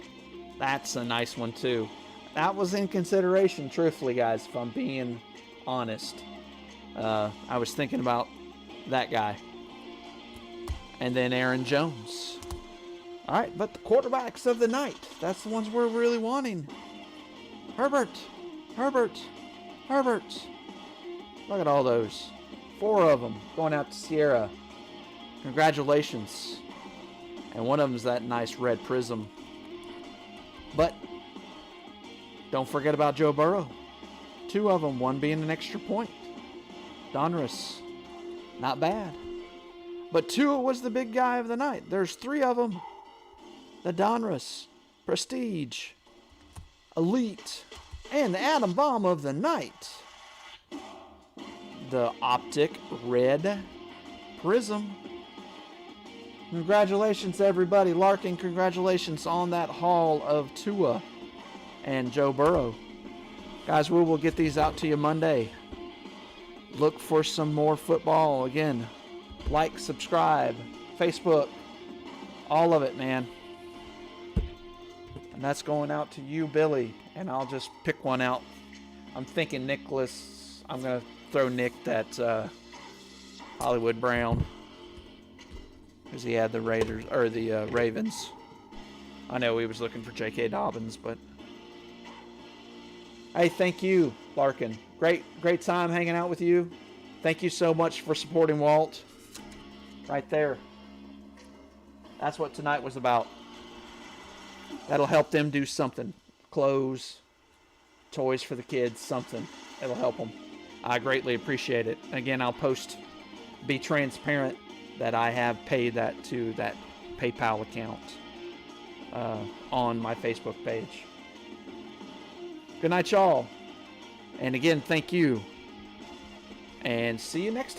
That's a nice one, too. That was in consideration, truthfully, guys, if I'm being honest. I was thinking about that guy. And then Aaron Jones. All right, but the quarterbacks of the night. That's the ones we're really wanting. Herbert. Look at all those. 4 of them going out to Sierra. Congratulations. And one of them is that nice red prism. But don't forget about Joe Burrow. 2 of them, one being an extra point. Donruss, not bad. But Tua was the big guy of the night. There's 3 of them. The Donruss, Prestige, Elite, and the Atom Bomb of the night. The Optic Red Prism. Congratulations, everybody. Larkin, congratulations on that haul of Tua and Joe Burrow. Guys, we will get these out to you Monday. Look for some more football. Again, like, subscribe, Facebook, all of it, man. And that's going out to you, Billy. And I'll just pick one out. I'm thinking Nicholas. I'm going to throw Nick that Hollywood Brown. Because he had the Raiders, or the Ravens. I know he was looking for J.K. Dobbins, but... Hey, thank you, Larkin. Great time hanging out with you. Thank you so much for supporting Walt. Right there. That's what tonight was about. That'll help them do something. Clothes, toys for the kids, something. It'll help them. I greatly appreciate it. Again, I'll be transparent that I have paid that to that PayPal account on my Facebook page. Good night, y'all. And again, thank you. And see you next time.